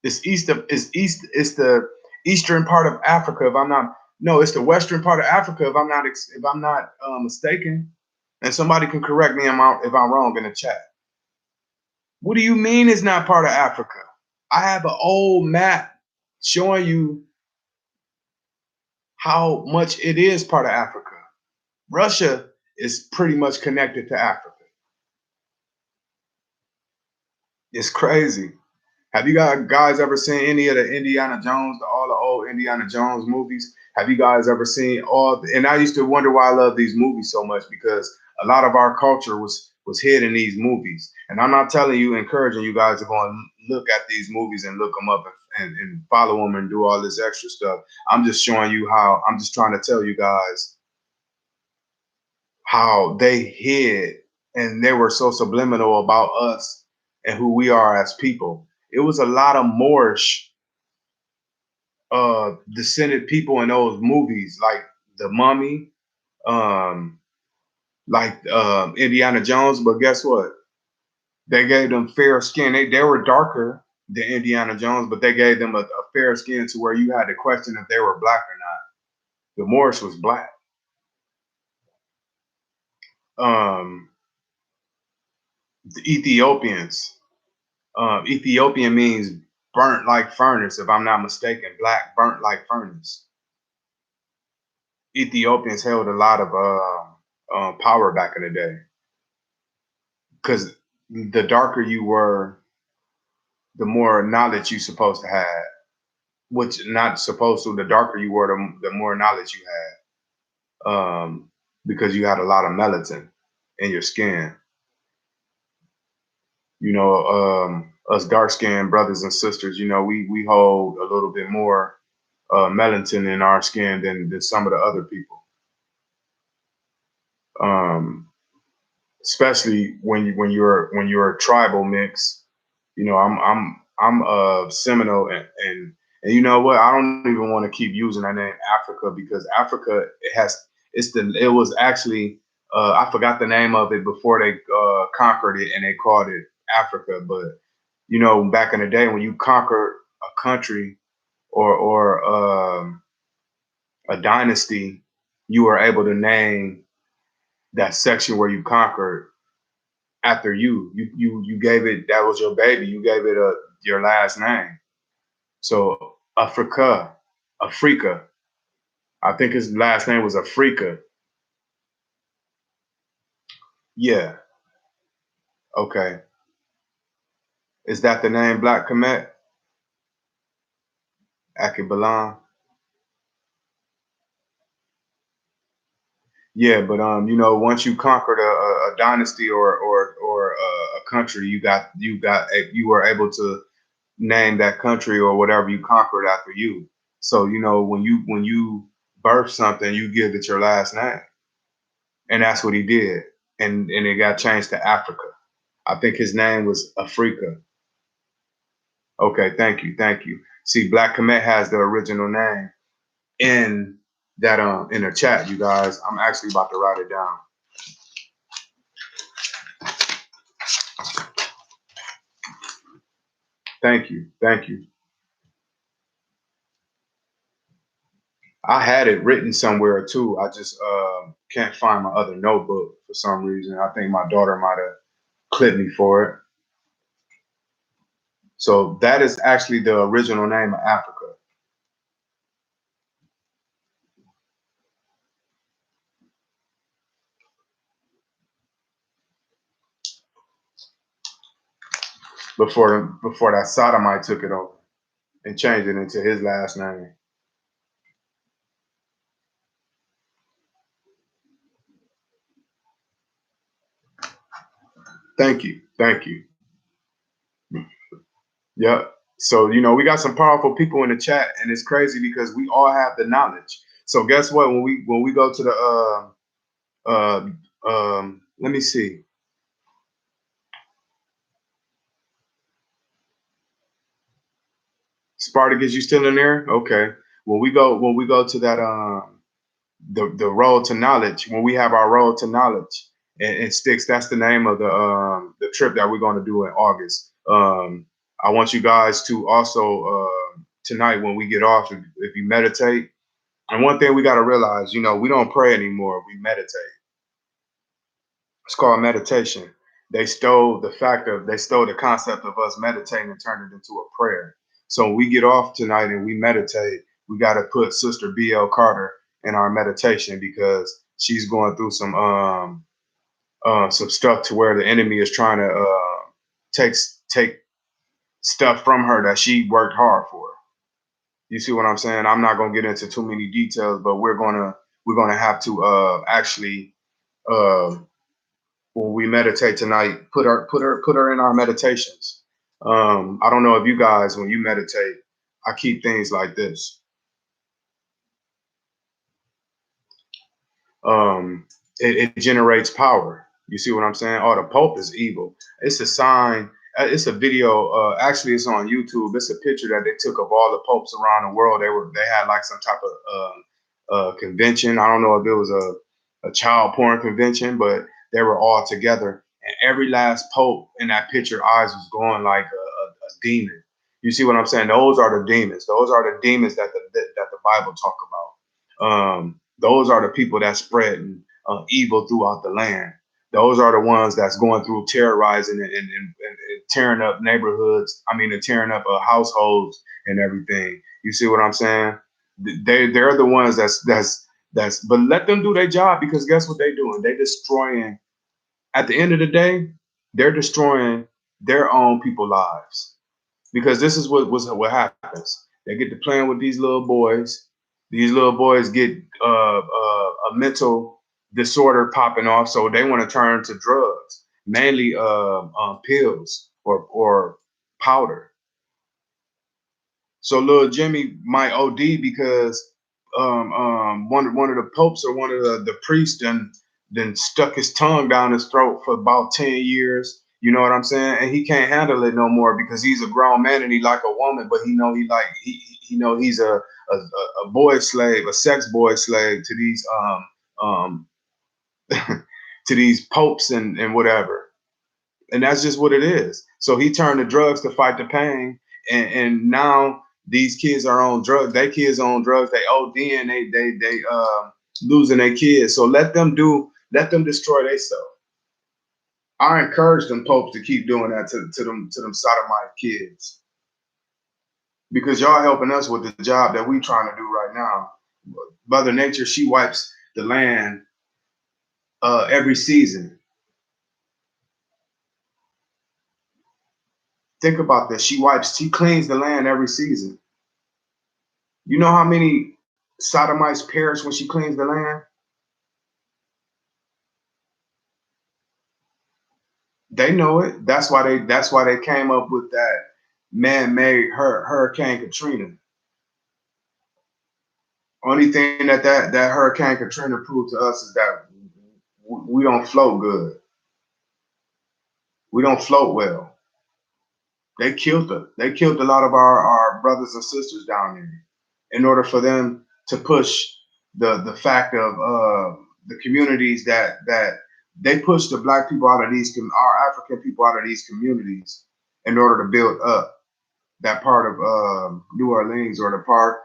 It's the eastern part of Africa. If I'm not, no, it's the western part of Africa. If I'm not mistaken, and somebody can correct me if I'm wrong in the chat. What do you mean it's not part of Africa? I have an old map showing you how much it is part of Africa. Russia is pretty much connected to Africa. It's crazy. Have you guys ever seen any of the Indiana Jones, all the old Indiana Jones movies? Have you guys ever seen all? And I used to wonder why I love these movies so much because a lot of our culture was hid in these movies. And I'm not telling you, encouraging you guys to go and look at these movies and look them up and follow them and do all this extra stuff. I'm just showing you how. I'm just trying to tell you guys how they hid and they were so subliminal about us and who we are as people. It was a lot of Moorish descended people in those movies, like The Mummy, um, like Indiana Jones. But guess what? They gave them fair skin. They were darker than Indiana Jones, but they gave them a fair skin to where you had to question if they were black or not. The Moorish was black. Um, the Ethiopians. Ethiopian means burnt like furnace, if I'm not mistaken. Black, burnt like furnace. Ethiopians held a lot of power back in the day because the darker you were, the more knowledge you supposed to have. Which not supposed to. The darker you were, the more knowledge you had, because you had a lot of melatonin in your skin. You know, us dark skinned brothers and sisters, you know, we hold a little bit more melatonin in our skin than some of the other people. Um, Especially when you're a tribal mix. You know, I'm Seminole and you know what? I don't even want to keep using that name Africa because Africa it was actually I forgot the name of it before they conquered it and they called it Africa. But you know, back in the day when you conquered a country or a dynasty, you were able to name that section where you conquered after you gave it, that was your baby, you gave it your last name. So Africa, I think his last name was Africa. Yeah. Okay. Is that the name, Black Komet? Akibalan? Yeah, but you know, once you conquered a dynasty or a country, you were able to name that country or whatever you conquered after you. So you know, when you birth something, you give it your last name, and that's what he did, and it got changed to Africa. I think his name was Afrika. Okay, thank you, thank you. See, Black Komet has the original name in that in the chat, you guys. I'm actually about to write it down. Thank you, thank you. I had it written somewhere too. I just can't find my other notebook for some reason. I think my daughter might have clipped me for it. So that is actually the original name of Africa. Before that sodomite took it over and changed it into his last name. Thank you, thank you. Yep. So you know we got some powerful people in the chat, and it's crazy because we all have the knowledge. So guess what? When we go to the let me see. Spartacus, you still in there? Okay. When we go to that the road to knowledge, when we have our road to knowledge and sticks, that's the name of the trip that we're going to do in August. I want you guys to also tonight when we get off, if you meditate. And one thing we got to realize, you know, we don't pray anymore. We meditate. It's called meditation. They stole the concept of us meditating and turned it into a prayer. So when we get off tonight and we meditate, we got to put Sister B.L. Carter in our meditation because she's going through some stuff to where the enemy is trying to take stuff from her that she worked hard for. You see what I'm saying? I'm not gonna get into too many details, but we're gonna have to actually uh, when we meditate tonight, put her in our meditations. I don't know if you guys, when you meditate, I keep things like this. It generates power. You see what I'm saying? Oh, the Pope is evil. It's a sign. It's a video. Actually, it's on YouTube. It's a picture that they took of all the popes around the world. They had like some type of convention. I don't know if it was a child porn convention, but they were all together. And every last pope in that picture, eyes was going like a demon. You see what I'm saying? Those are the demons. Those are the demons that the Bible talk about. Those are the people that spread evil throughout the land. Those are the ones that's going through terrorizing and tearing up neighborhoods. I mean, and tearing up households and everything. You see what I'm saying? They're the ones that's. But let them do their job because guess what they're doing? They're destroying. At the end of the day, they're destroying their own people lives because this is what happens. They get to playing with these little boys. These little boys get a mental disorder popping off, so they want to turn to drugs, mainly pills or powder. So little Jimmy might OD because one of the popes or one of the priests then stuck his tongue down his throat for about 10 years. You know what I'm saying? And he can't handle it no more because he's a grown man and he like a woman, but he know he's a boy slave, a sex boy slave to these um to these popes and whatever. And that's just what it is. So he turned to drugs to fight the pain, and now these kids are on drugs. They kids on drugs. They OD and they losing their kids. So let them destroy themselves. I encourage them popes to keep doing that to them sodomite kids because y'all helping us with the job that we trying to do right now. Mother Nature, she wipes the land every season. Think about this. She cleans the land every season. You know how many sodomites perish when she cleans the land? They know it. That's why they came up with that man-made Hurricane Katrina. Only thing that Hurricane Katrina proved to us is that we don't float good. We don't float well. They killed a lot of our brothers and sisters down there in order for them to push the fact of the communities that they pushed the black people out of our African people out of these communities in order to build up that part of New Orleans, or the part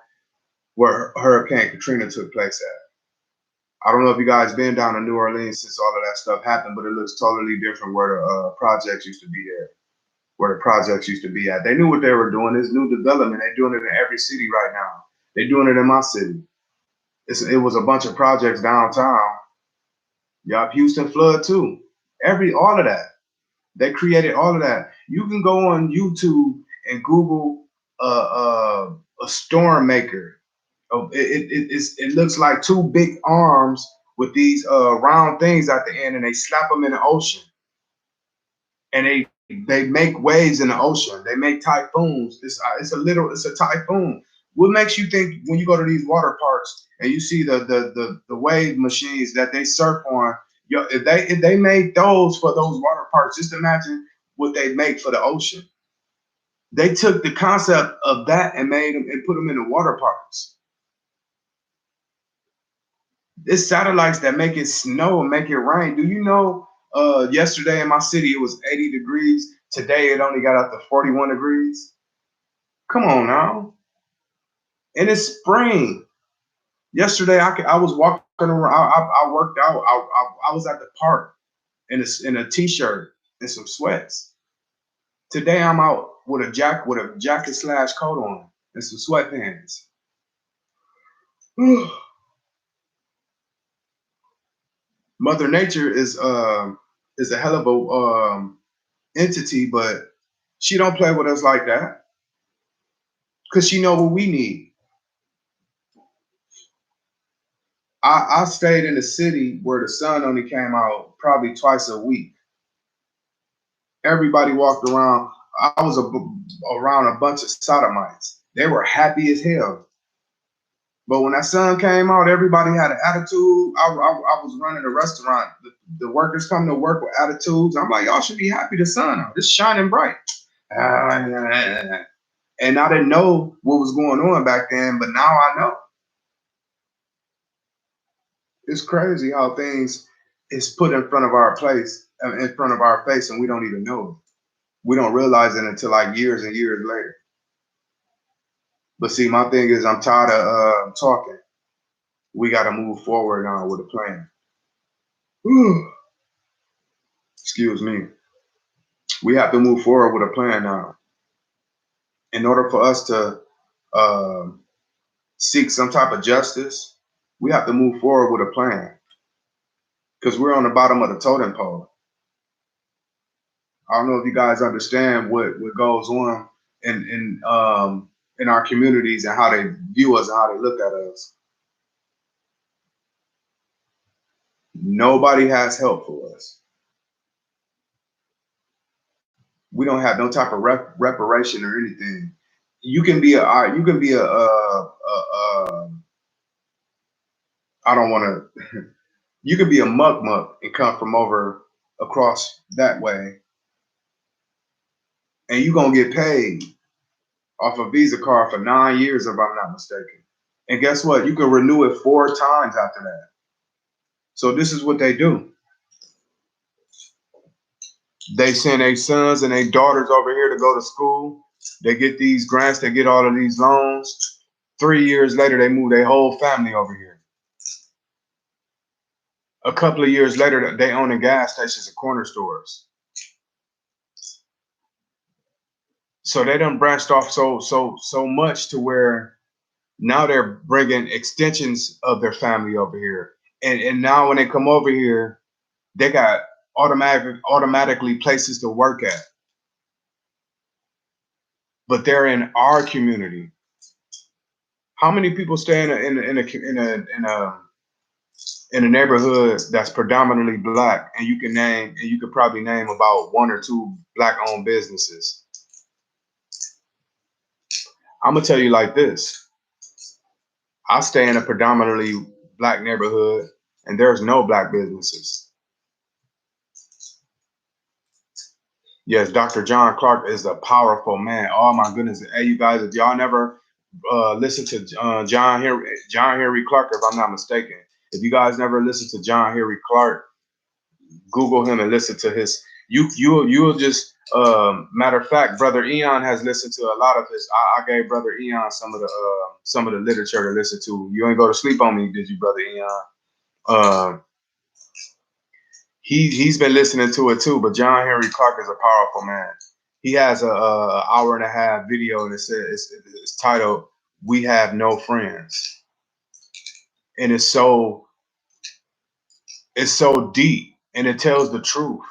where Hurricane Katrina took place at. I don't know if you guys been down to New Orleans since all of that stuff happened, but it looks totally different where the projects used to be there, where the projects used to be at. They knew what they were doing. It's new development. They're doing it in every city right now. They're doing it in my city. It was a bunch of projects downtown. Yup, Houston flood too. All of that. They created all of that. You can go on YouTube and Google a storm maker. It looks like two big arms with these round things at the end, and they slap them in the ocean, and they make waves in the ocean. They make typhoons. It's a typhoon. What makes you think when you go to these water parks and you see the wave machines that they surf on? If they made those for those water parks, just imagine what they make for the ocean. They took the concept of that and made them and put them in the water parks. There's satellites that make it snow and make it rain. Do you know? Yesterday in my city it was 80 degrees. Today it only got up to 41 degrees. Come on now. And it's spring. Yesterday I was walking around. I worked out. I was at the park in a t-shirt and some sweats. Today I'm out with a jacket / coat on and some sweatpants. Mother Nature is a hell of a entity, but she don't play with us like that because she know what we need. I stayed in a city where the sun only came out probably twice a week. Everybody walked around. I was around a bunch of sodomites. They were happy as hell. But when that sun came out, everybody had an attitude. I was running a restaurant. The workers come to work with attitudes. I'm like, y'all should be happy the sun out. It's shining bright. And I didn't know what was going on back then, but now I know. It's crazy how things is put in front of our in front of our face, and we don't even know it. We don't realize it until like years and years later. But see, my thing is, I'm tired of talking. We got to move forward now with a plan. Excuse me. We have to move forward with a plan now. In order for us to uh, seek some type of justice, we have to move forward with a plan because we're on the bottom of the totem pole. I don't know if you guys understand what goes on in our communities and how they view us and how they look at us. Nobody has help for us. We don't have no type of reparation or anything. You can be I don't want to. You can be a muck and come from over across that way, and you gonna get paid off a Visa card for 9 years, if I'm not mistaken. And guess what? You can renew it 4 times after that. So this is what they do. They send their sons and their daughters over here to go to school. They get these grants. They get all of these loans. 3 years later, they move their whole family over here. A couple of years later, they own the gas stations and corner stores. So they done branched off so much to where now they're bringing extensions of their family over here. And now when they come over here, they got automatically places to work at. But they're in our community. How many people stay in a in a neighborhood that's predominantly black, and you could probably name about one or two black-owned businesses. I'm gonna tell you like this: I stay in a predominantly black neighborhood, and there's no black businesses. Yes, Dr. John Clark is a powerful man. Oh my goodness! Hey, you guys, if y'all never listen to John Henry Clark, if I'm not mistaken, if you guys never listen to John Henry Clark, Google him and listen to his. You'll just matter of fact, Brother Eon has listened to a lot of his. I gave Brother Eon some of the literature to listen to. You ain't go to sleep on me, did you, Brother Eon? Uh, he's been listening to it too. But John Henry Clark is a powerful man. He has a hour and a half video, and it's titled "We Have No Friends," and it's so deep, and it tells the truth,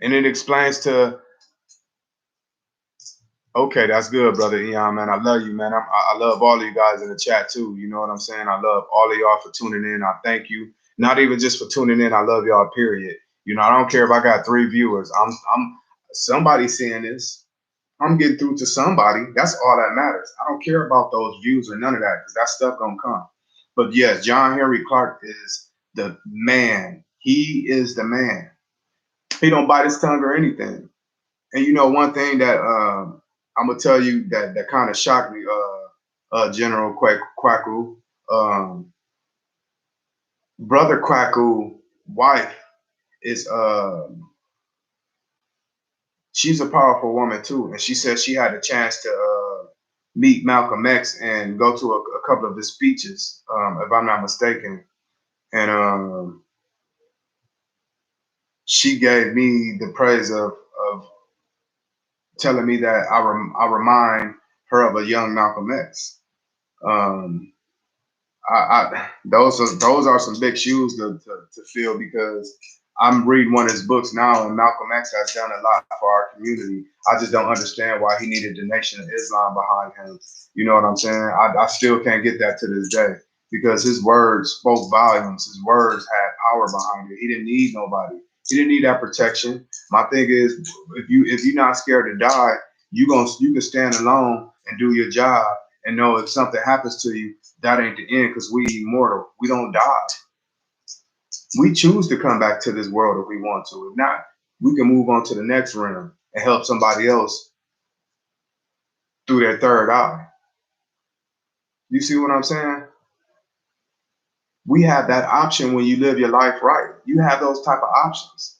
and it explains to. Okay, that's good, brother Eon, man. I love you, man. I love all of you guys in the chat too. You know what I'm saying? I love all of y'all for tuning in. I thank you. Not even just for tuning in. I love y'all. Period. You know, I don't care if I got 3 viewers. I'm somebody seeing this. I'm getting through to somebody. That's all that matters. I don't care about those views or none of that because that stuff gonna come. But yes, John Henry Clark is the man. He is the man. He don't bite his tongue or anything. And you know, one thing that I'm gonna tell you that kind of shocked me, General Kwaku, brother Kwaku wife is she's a powerful woman too, and she said she had a chance to meet Malcolm X and go to a couple of his speeches, if I'm not mistaken, and she gave me the praise of telling me that I remind her of a young Malcolm X. Um, those are some big shoes to fill because I'm reading one of his books now, and Malcolm X has done a lot for our community. I just don't understand why he needed the Nation of Islam behind him. You know what I'm saying? I still can't get that to this day because his words spoke volumes. His words had power behind it. He didn't need nobody. He didn't need that protection. My thing is, if you're not scared to die, you can stand alone and do your job and know if something happens to you, that ain't the end because we immortal. We don't die. We choose to come back to this world if we want to. If not, we can move on to the next realm and help somebody else through their third eye. You see what I'm saying? We have that option when you live your life right. You have those type of options.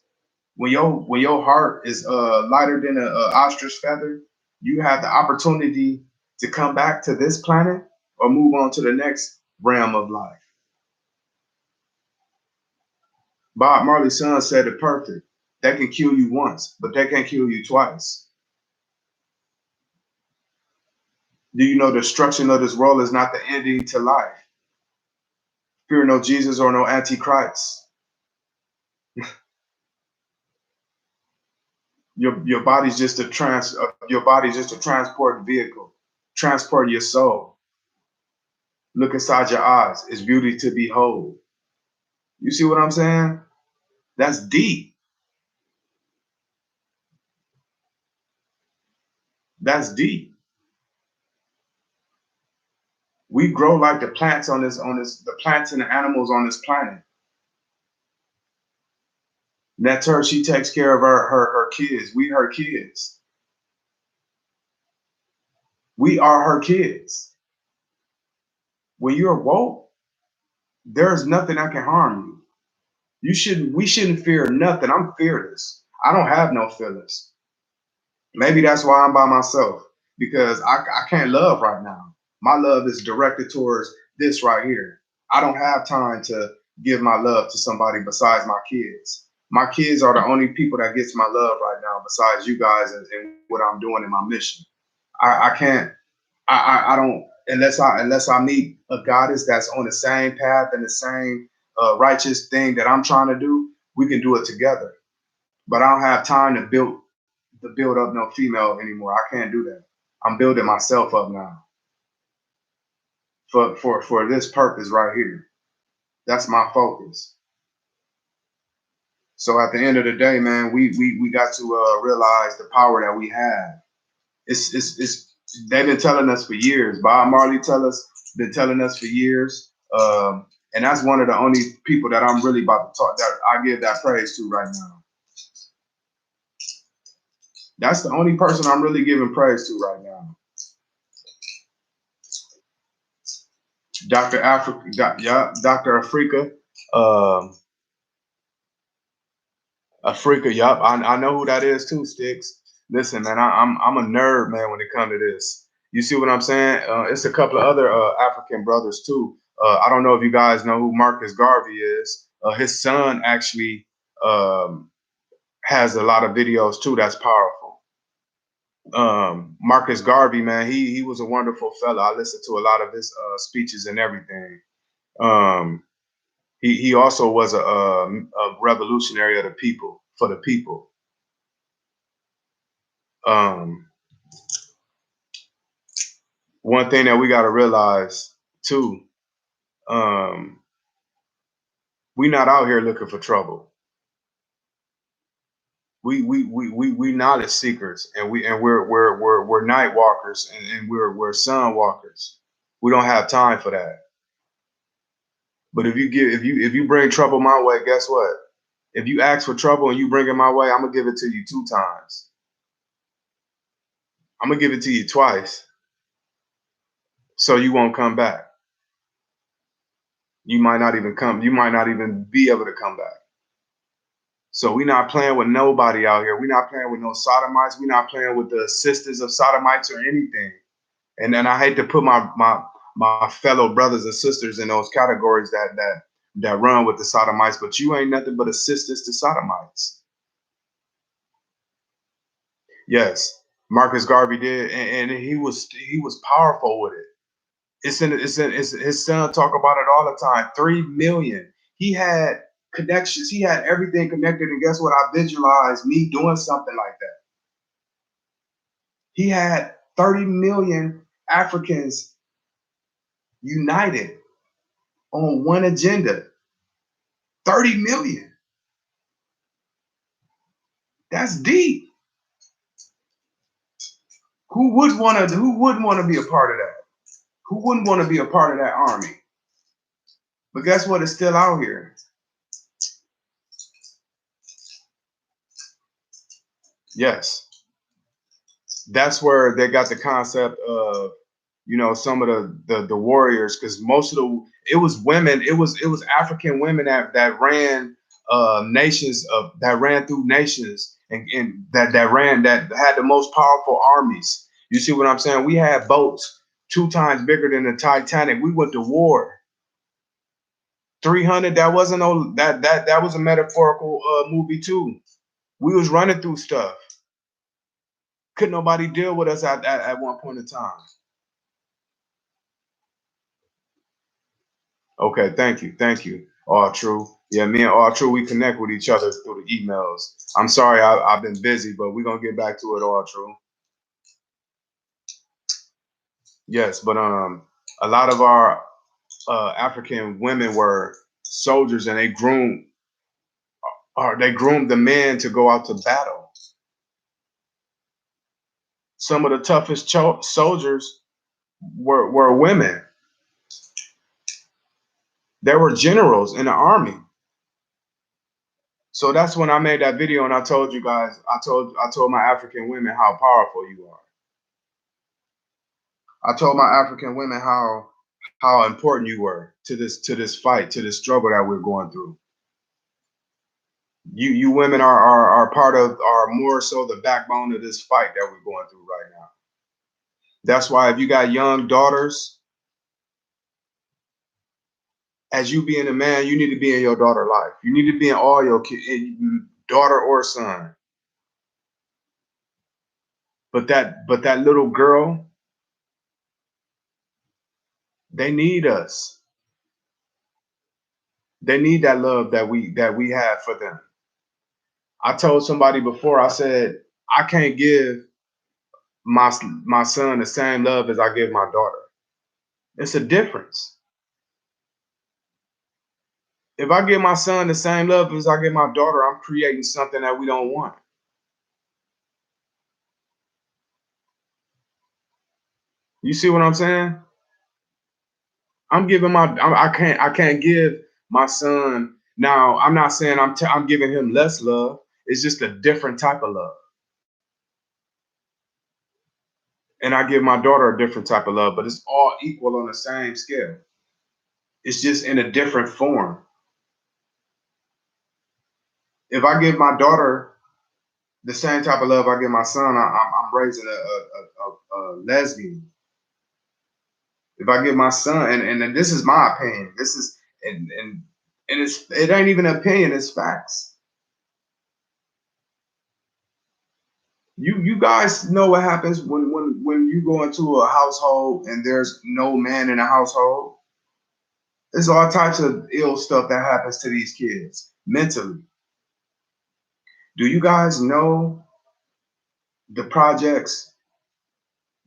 When your heart is lighter than a ostrich feather, you have the opportunity to come back to this planet or move on to the next realm of life. Bob Marley's son said it perfect. They can kill you once, but they can't kill you twice. Do you know the destruction of this world is not the ending to life? Fear no Jesus or no Antichrist. Your body's just your body's just a transport vehicle, transport your soul. Look inside your eyes. It's beauty to behold. You see what I'm saying? That's deep. That's deep. We grow like the plants the plants and the animals on this planet. That's her. She takes care of her kids. We her kids. We are her kids. When you're woke, there's nothing that can harm you. We shouldn't fear nothing. I'm fearless. I don't have no feelings. Maybe that's why I'm by myself because I can't love right now. My love is directed towards this right here. I don't have time to give my love to somebody besides my kids. My kids are the only people that gets my love right now besides you guys and what I'm doing in my mission. I can't I don't unless I meet a goddess that's on the same path and the same righteous thing that I'm trying to do, we can do it together. But I don't have time to build up no female anymore. I can't do that. I'm building myself up now for this purpose right here. That's my focus. So at the end of the day, man, we got to realize the power that we have. It's they've been telling us for years. Bob Marley been telling us for years. And that's one of the only people that I'm really about to talk that I give that praise to right now. That's the only person I'm really giving praise to right now. Dr. Africa, yeah, Dr. Afrika. Um, Afrika, yup. I know who that is too, Sticks. Listen, man, I'm a nerd, man, when it comes to this. You see what I'm saying? It's a couple of other African brothers too. I don't know if you guys know who Marcus Garvey is. His son actually has a lot of videos too. That's powerful. Marcus Garvey, man, he was a wonderful fella. I listened to a lot of his speeches and everything. Um, he also was a revolutionary of the people for the people. Um, One thing that we got to realize too, um, we not out here looking for trouble. We knowledge seekers, and we're night walkers, and we're sun walkers. We don't have time for that. But if you bring trouble my way, guess what? If you ask for trouble and you bring it my way, I'm gonna give it to you 2 times. I'm gonna give it to you twice, so you won't come back. You might not even come. You might not even be able to come back. So we're not playing with nobody out here. We're not playing with no sodomites. We're not playing with the sisters of sodomites or anything. And then I hate to put my fellow brothers and sisters in those categories that run with the sodomites, but you ain't nothing but a sisters to sodomites. Yes, Marcus Garvey did, and he was powerful with it. It's his son talk about it all the time. 3 million. He had connections. He had everything connected. And guess what? I visualized me doing something like that. He had 30 million Africans united on one agenda. 30 million. That's deep. Who wouldn't want to be a part of that? Who wouldn't want to be a part of that army? But guess what? It's still out here. Yes. That's where they got the concept of, some of the warriors, because most of it was women, it was African women that ran nations that ran through nations, and that had the most powerful armies. You see what I'm saying? We had boats 2 times bigger than the Titanic. We went to war. 300, that wasn't no that was a metaphorical movie too. We was running through stuff. Couldn't nobody deal with us at one point in time. Okay, thank you. All true. Yeah, me and All True, we connect with each other through the emails. I'm sorry, I've been busy, but we're gonna get back to it, All True. Yes, but a lot of our African women were soldiers, and they groomed the men to go out to battle. Some of the toughest soldiers were women. They were generals in the army. So that's when I made that video, and I told you guys, I told my African women how powerful you are. I told my African women how important you were to this fight, to this struggle that we're going through. You women are part of, are more so the backbone of this fight that we're going through right now. That's why if you got young daughters, as you being a man, you need to be in your daughter life. You need to be in all your daughter or son. But that little girl, they need us. They need that love that we have for them. I told somebody before, I said, I can't give my son the same love as I give my daughter. It's a difference. If I give my son the same love as I give my daughter, I'm creating something that we don't want. You see what I'm saying? I'm giving I can't give my son now. I'm not saying I'm giving him less love. It's just a different type of love, and I give my daughter a different type of love, but it's all equal on the same scale. It's just in a different form. If I give my daughter the same type of love I give my son, I'm raising a lesbian. If I give my son, and this is my opinion, this is and it ain't even an opinion, it's facts. You guys know what happens when you go into a household and there's no man in the household. There's all types of ill stuff that happens to these kids mentally. Do you guys know the projects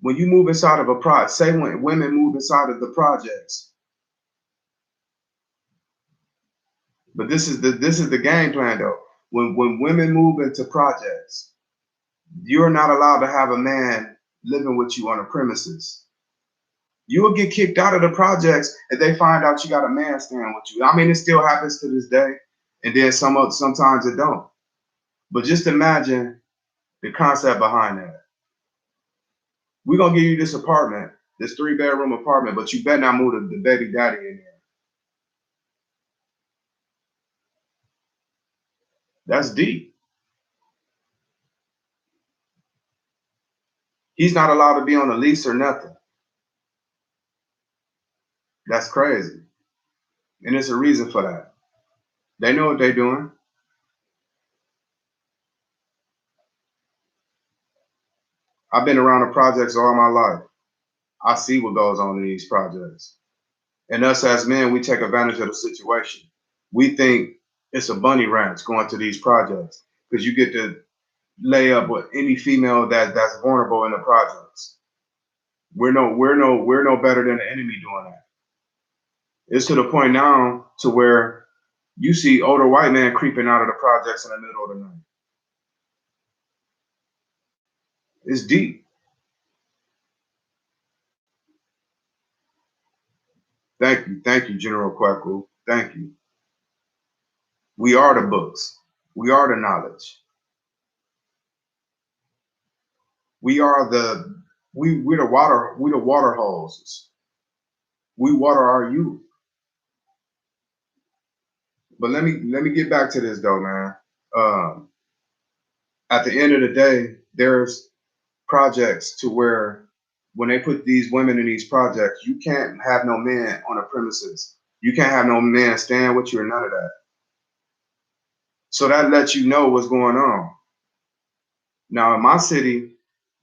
when you move inside of a project? Say when women move inside of the projects, but this is the game plan though. When women move into projects, you're not allowed to have a man living with you on the premises. You will get kicked out of the projects if they find out you got a man staying with you. I mean, it still happens to this day, and then sometimes it don't. But just imagine the concept behind that. We're gonna give you this apartment, this 3-bedroom apartment, but you better not move the baby daddy in there. That's deep. He's not allowed to be on a lease or nothing. That's crazy. And there's a reason for that. They know what they're doing. I've been around the projects all my life. I see what goes on in these projects. And us as men, we take advantage of the situation. We think it's a bunny ranch going to these projects because you get to lay up with any female that's vulnerable in the projects. We're no better than the enemy doing that. It's to the point now to where you see older white men creeping out of the projects in the middle of the night. It's deep. Thank you, General Kwaku. Thank you. We are the books. We are the knowledge. We are we're the water hoses. We water our youth. But let me get back to this though, man. Um, at the end of the day, there's projects to where when they put these women in these projects, you can't have no man on the premises. You can't have no man staying with you or none of that. So that lets you know what's going on. Now in my city,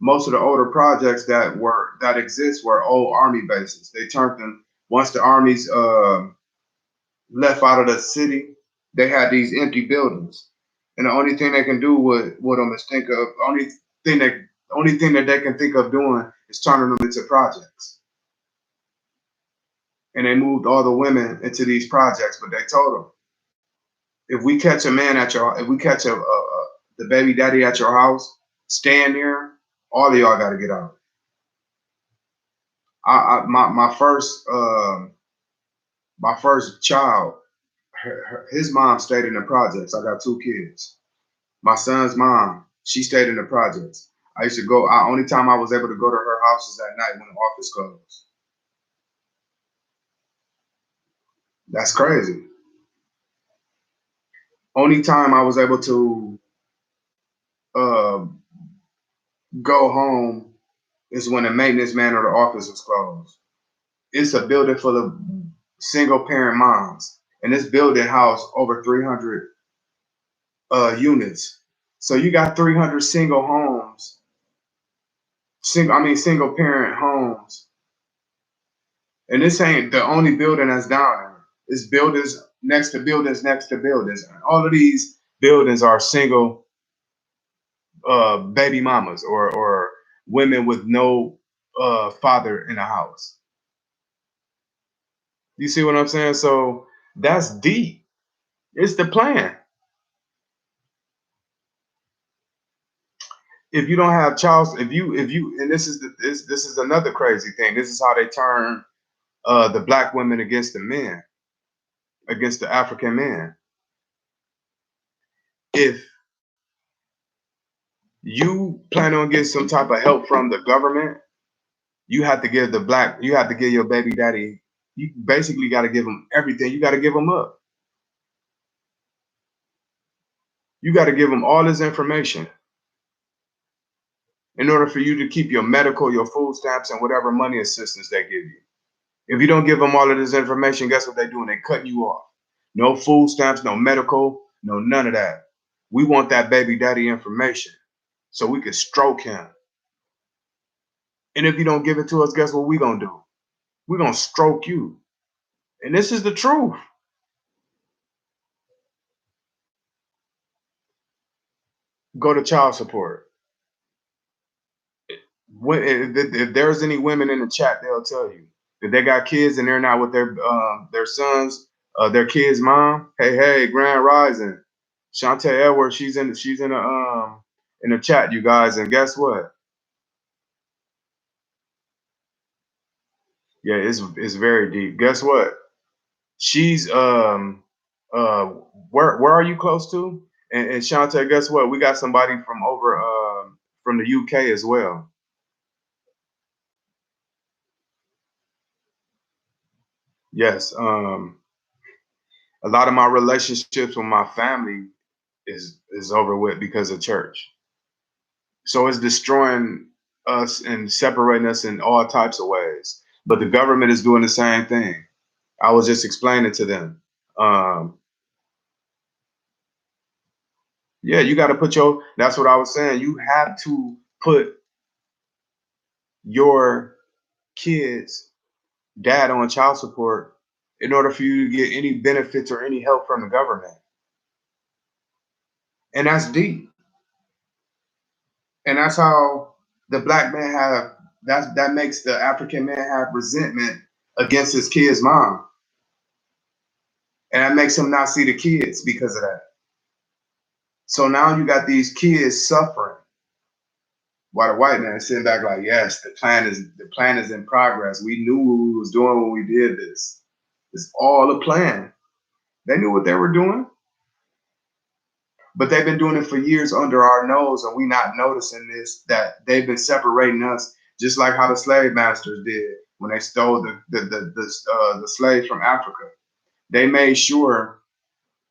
most of the older projects that exist were old army bases. They turned them once the armies left out of the city. They had these empty buildings, and the only thing they can do with them is think of only thing that they can think of doing is turning them into projects. And they moved all the women into these projects, but they told them if we catch a man at your if we catch the baby daddy at your house, stand there. All of y'all got to get out. My first child, his mom stayed in the projects. I got 2 kids. My son's mom, she stayed in the projects. I used to go. Only time I was able to go to her house is at night when the office closed. That's crazy. Only time I was able to uh, go home is when the maintenance man or the office was closed. It's a building full of single parent moms, and this building housed over 300 units. So you got 300 single parent homes, and this ain't the only building that's down there. It's buildings next to buildings next to buildings. All of these buildings are single baby mamas or women with no father in the house. You see what I'm saying? So that's deep. It's the plan. If you don't have child, if you, and this is another crazy thing. This is how they turn the black women against the men, against the African men. If you plan on getting some type of help from the government, you have to give your baby daddy, you basically got to give him everything. You got to give him up. You got to give him all his information in order for you to keep your medical, your food stamps, and whatever money assistance they give you. If you don't give them all of this information, guess what they're doing? They're cutting you off. No food stamps, no medical, no none of that. We want that baby daddy information so we can stroke him. And if you don't give it to us, guess what we gonna do? We're gonna stroke you. And this is the truth. Go to child support. If there's any women in the chat, they'll tell you if they got kids and they're not with their sons, their kids' mom. Hey, Grand Rising, Shantae Edwards. She's in the chat, you guys. And guess what? Yeah, it's very deep. Guess what? She's uh where are you close to? And Shantae, guess what? We got somebody from over from the UK as well. Yes. A lot of my relationships with my family is over with because of church. So it's destroying us and separating us in all types of ways. But the government is doing the same thing. I was just explaining to them. Um, yeah, you got to put your. That's what I was saying. You have to put your kids' dad on child support in order for you to get any benefits or any help from the government. And that's deep. And that's how the black man have that makes the African man have resentment against his kid's mom. And that makes him not see the kids because of that. So now you got these kids suffering while the white man is sitting back like, yes, the plan is in progress. We knew what we was doing when we did this. It's all a plan. They knew what they were doing, but they've been doing it for years under our nose, and we not noticing this, that they've been separating us just like how the slave masters did when they stole the slaves from Africa. They made sure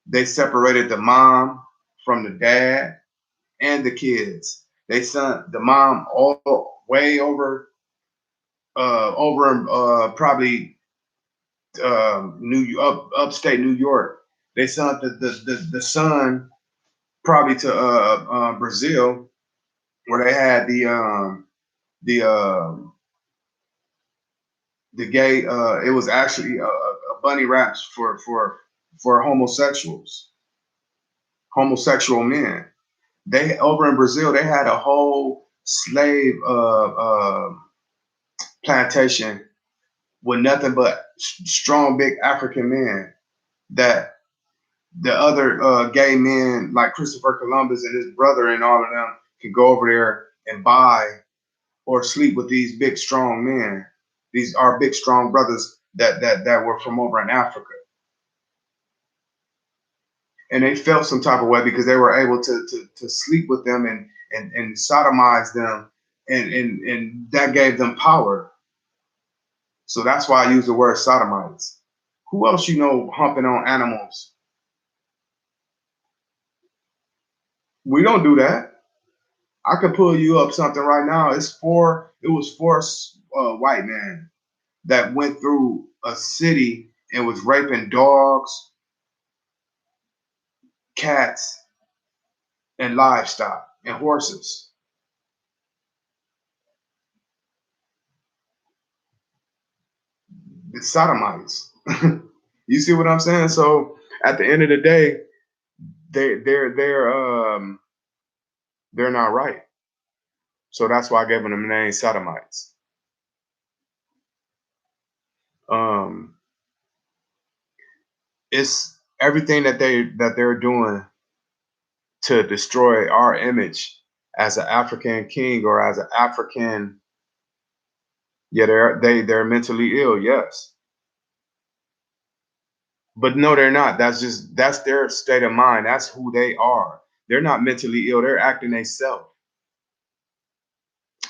they separated the mom from the dad and the kids. They sent the mom all way probably upstate New York. They sent the son probably to Brazil, where they had the the gay. It was actually a bunny ranch for homosexual men. They over in Brazil, they had a whole slave plantation with nothing but strong, big African men that the other gay men like Christopher Columbus and his brother and all of them could go over there and buy or sleep with these big, strong men. These are big, strong brothers that were from over in Africa. And they felt some type of way because they were able to sleep with them and sodomize them, and that gave them power. So that's why I use the word sodomites. Who else you know humping on animals? We don't do that. I could pull you up something right now. It was four white men that went through a city and was raping dogs, cats, and livestock and horses. The sodomites. You see what I'm saying? So at the end of the day, they're not right. So that's why I gave them the name sodomites. Um, it's Everything that they're doing to destroy our image as an African king or as an African, yeah, they're mentally ill, yes. But no, they're not. That's their state of mind. That's who they are. They're not mentally ill. They're acting they self.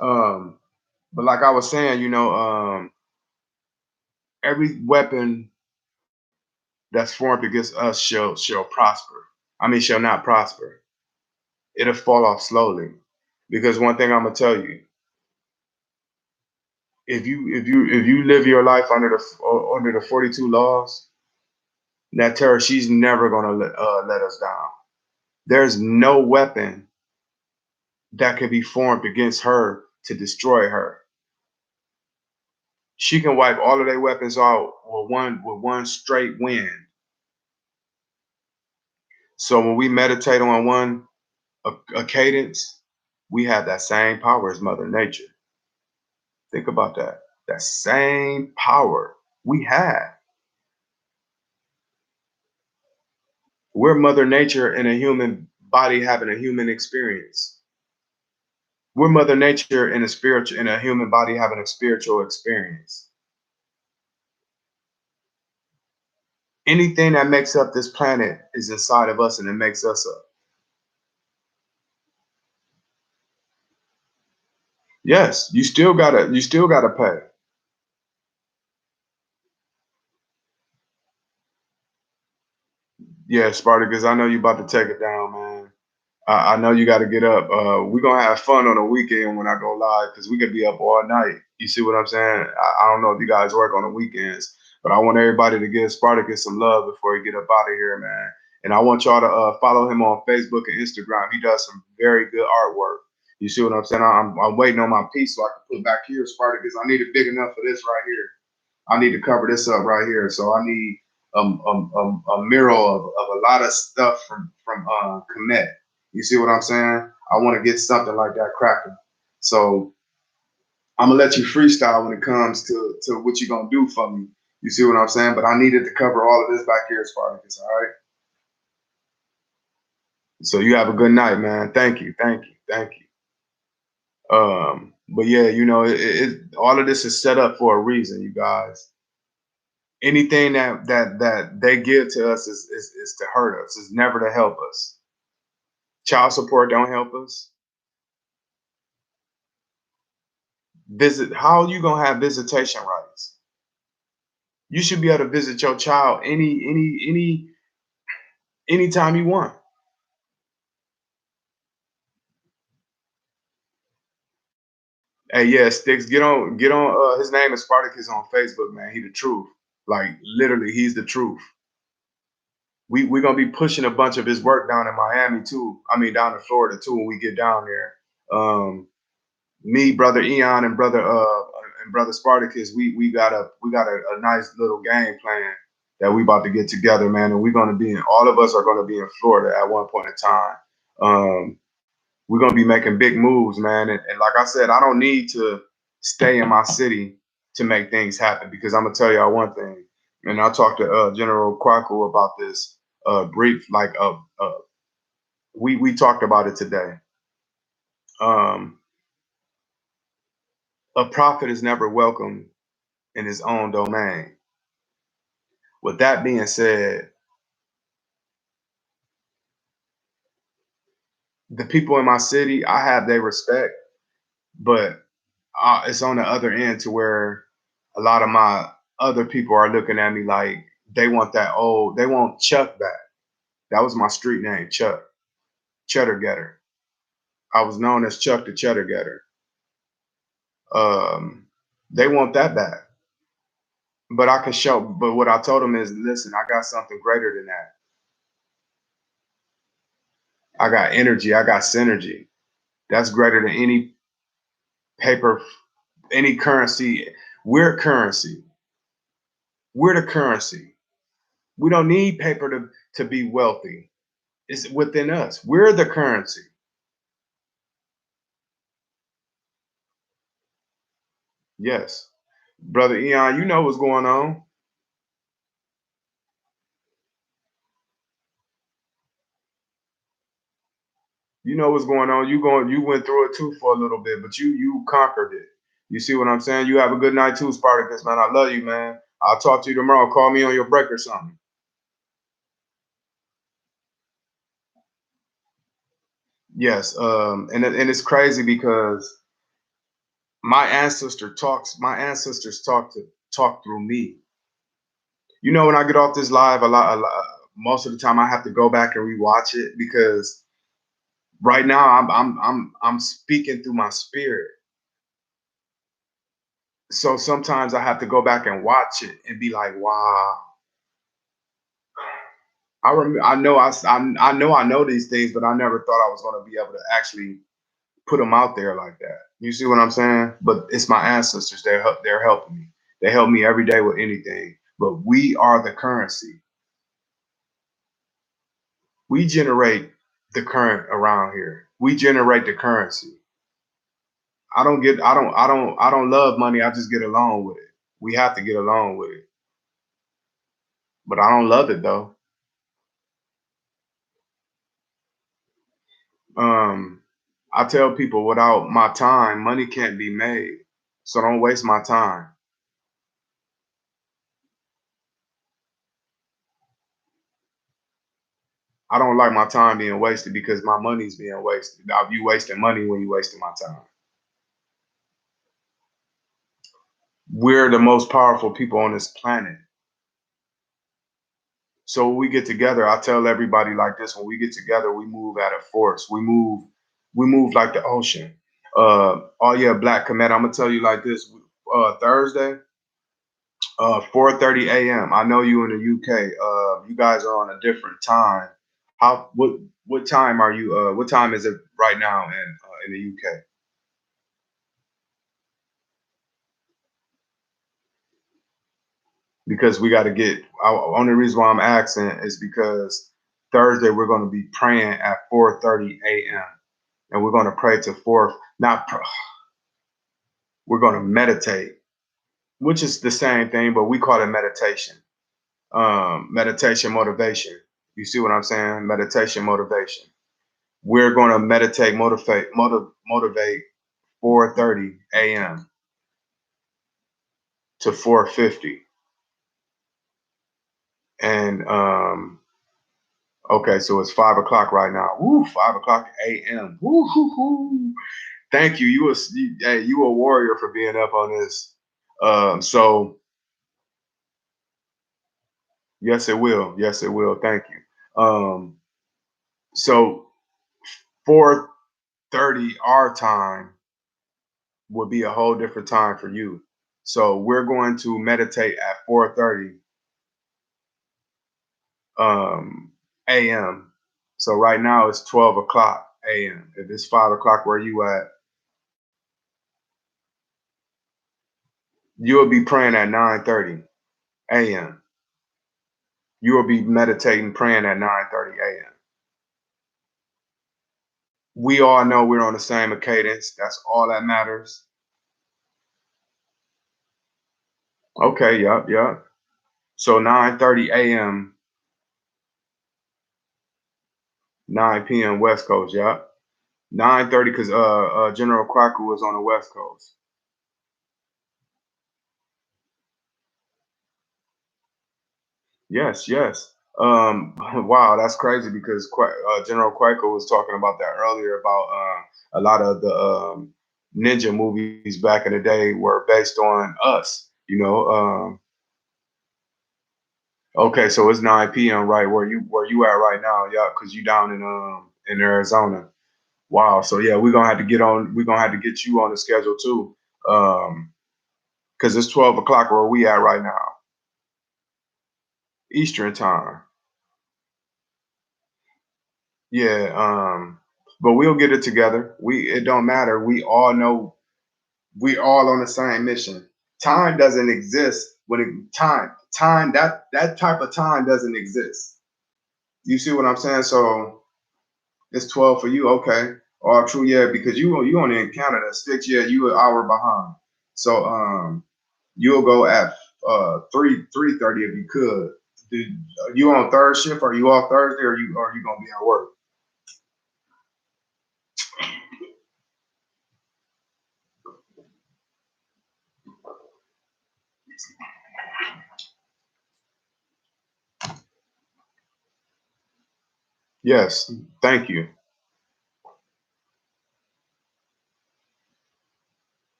Um, but like I was saying, every weapon that's formed against us shall prosper. I mean, shall not prosper. It'll fall off slowly. Because one thing I'm gonna tell you, if you live your life under the 42 laws, that terror, she's never gonna let us down. There's no weapon that could be formed against her to destroy her. She can wipe all of their weapons out with one straight wind. So when we meditate on a cadence, we have that same power as Mother Nature. Think about that. That same power we have. We're Mother Nature in a human body having a human experience. We're Mother Nature in a human body having a spiritual experience. Anything that makes up this planet is inside of us and it makes us up. Yes, you still gotta pay. Yeah, Spartacus, I know you about to take it down, man. I know you got to get up. We're gonna have fun on the weekend when I go live because we could be up all night. You see what I'm saying? I don't know if you guys work on the weekends, but I want everybody to give Spartacus some love before he get up out of here, man. And I want y'all to follow him on Facebook and Instagram. He does some very good artwork. You see what I'm saying? I'm waiting on my piece so I can put back here, Spartacus. I need it big enough for this right here. I need to cover this up right here. So I need a mural of a lot of stuff from Komet. You see what I'm saying? I want to get something like that cracking. So I'm gonna let you freestyle when it comes to what you're gonna do for me. You see what I'm saying? But I needed to cover all of this back here, Spartacus. All right. So you have a good night, man. Thank you, thank you, thank you. But yeah, all of this is set up for a reason, you guys. Anything that they give to us is to hurt us. Is never to help us. Child support don't help us. Visit. How are you gonna have visitation rights? You should be able to visit your child anytime you want. Hey, yeah, Sticks, get on. His name is Spartacus on Facebook, man. He the truth. Like literally, he's the truth. We're gonna be pushing a bunch of his work down in Miami too. I mean, down in Florida too when we get down there. Me, brother Eon, and brother Spartacus, we got a nice little game plan that we about to get together, man. And we're gonna be in. All of us are gonna be in Florida at one point in time. Um, we're gonna be making big moves, man. And like I said, I don't need to stay in my city to make things happen because I'm gonna tell y'all one thing. And I talked to General Kwaku about this brief, like we talked about it today. Um, a prophet is never welcome in his own domain. With that being said, the people in my city, I have their respect, but it's on the other end to where a lot of my other people are looking at me like they want Chuck back. That was my street name, Chuck, Cheddar Getter. I was known as Chuck the Cheddar Getter. Um, they want that back. But what I told them is, listen, I got something greater than that. I got energy, I got synergy. That's greater than any paper, any currency. We're currency. We're the currency. We don't need paper to be wealthy. It's within us. We're the currency. Yes. Brother Eon, you know what's going on. You know what's going on. You went through it too for a little bit, but you conquered it. You see what I'm saying? You have a good night too, Spartacus, man. I love you, man. I'll talk to you tomorrow. Call me on your break or something. Yes. And it's crazy because my ancestors talk through me. You know, when I get off this live a lot most of the time I have to go back and rewatch it because right now I'm speaking through my spirit. So sometimes I have to go back and watch it and be like, wow. I know these things, but I never thought I was going to be able to actually put them out there like that. You see what I'm saying? But it's my ancestors. They're helping me. They help me every day with anything. But we are the currency. We generate the current around here. We generate the currency. I don't love money. I just get along with it. We have to get along with it. But I don't love it though. Um, I tell people without my time, money can't be made. So don't waste my time. I don't like my time being wasted because my money's being wasted. Now, you wasting money when you wasting my time. We're the most powerful people on this planet. So when we get together, I tell everybody like this: when we get together, we move at a force. We move like the ocean. Oh yeah, Black Comet. I'm gonna tell you like this: Thursday, 4:30 a.m. I know you in the UK. You guys are on a different time. How what time are you? What time is it right now in the UK? Because we got to get. Only reason why I'm asking is because Thursday we're going to be praying at 4:30 a.m. and we're going to pray to four. Not we're going to meditate, which is the same thing, but we call it meditation. Meditation motivation. You see what I'm saying? Meditation motivation. We're going to meditate, motivate 4:30 a.m. to 4:50, and okay, so it's 5 o'clock right now. Woo, 5 o'clock a.m. Woo, hoo, hoo. Thank you. Hey, you a warrior for being up on this. So yes, it will. Yes, it will. Thank you. So 4:30 our time would be a whole different time for you. So we're going to meditate at 4:30 um, a.m. So right now it's 12 o'clock a.m. If it's 5 o'clock where you at, you'll be praying at 9:30 a.m. You will be meditating, praying at 9:30 a.m. We all know we're on the same cadence. That's all that matters. Okay, yup. So 9:30 a.m., 9 p.m. West Coast, yup. 9:30 because General Kwaku was on the West Coast. Yes, yes. Wow, that's crazy because General Kwaku was talking about that earlier about a lot of the ninja movies back in the day were based on us. Okay, so it's 9 p.m. right where you at right now, yeah, because you down in Arizona. Wow, so yeah, we're gonna have to get on. We're gonna have to get you on the schedule too, because it's 12 o'clock where we at right now, Eastern time. Yeah, but we'll get it together. It don't matter. We all know we all on the same mission. Time doesn't exist when time that type of time doesn't exist. You see what I'm saying? So it's 12 for you, okay? Oh, true, yeah, because you only in Canada. Six, yeah, you an hour behind. So you'll go at 3:30 if you could. Did, are you on third shift? Are you off Thursday? Or you gonna be at work? Yes, thank you.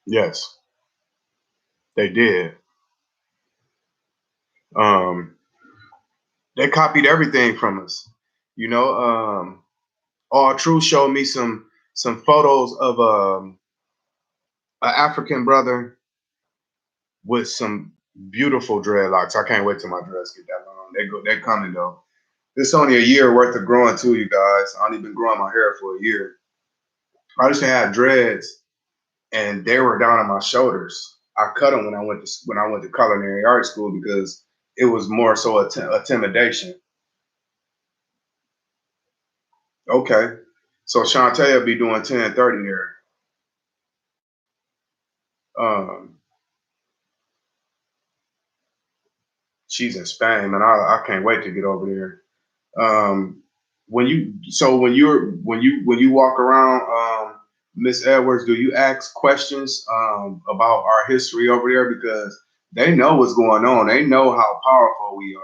Yes, they did. Um, they copied everything from us. You know, All True showed me some photos of an African brother with some beautiful dreadlocks. I can't wait till my dreads get that long. They're coming though. This only a year worth of growing too, you guys. I only been growing my hair for a year. I just had dreads, and they were down on my shoulders. I cut them when I went to culinary art school because it was more so intimidation. Okay, so Shantae will be doing 10:30 there. Um, she's in Spain, man. I can't wait to get over there. When you walk around, Miss Edwards, do you ask questions about our history over there because they know what's going on? They know how powerful we are.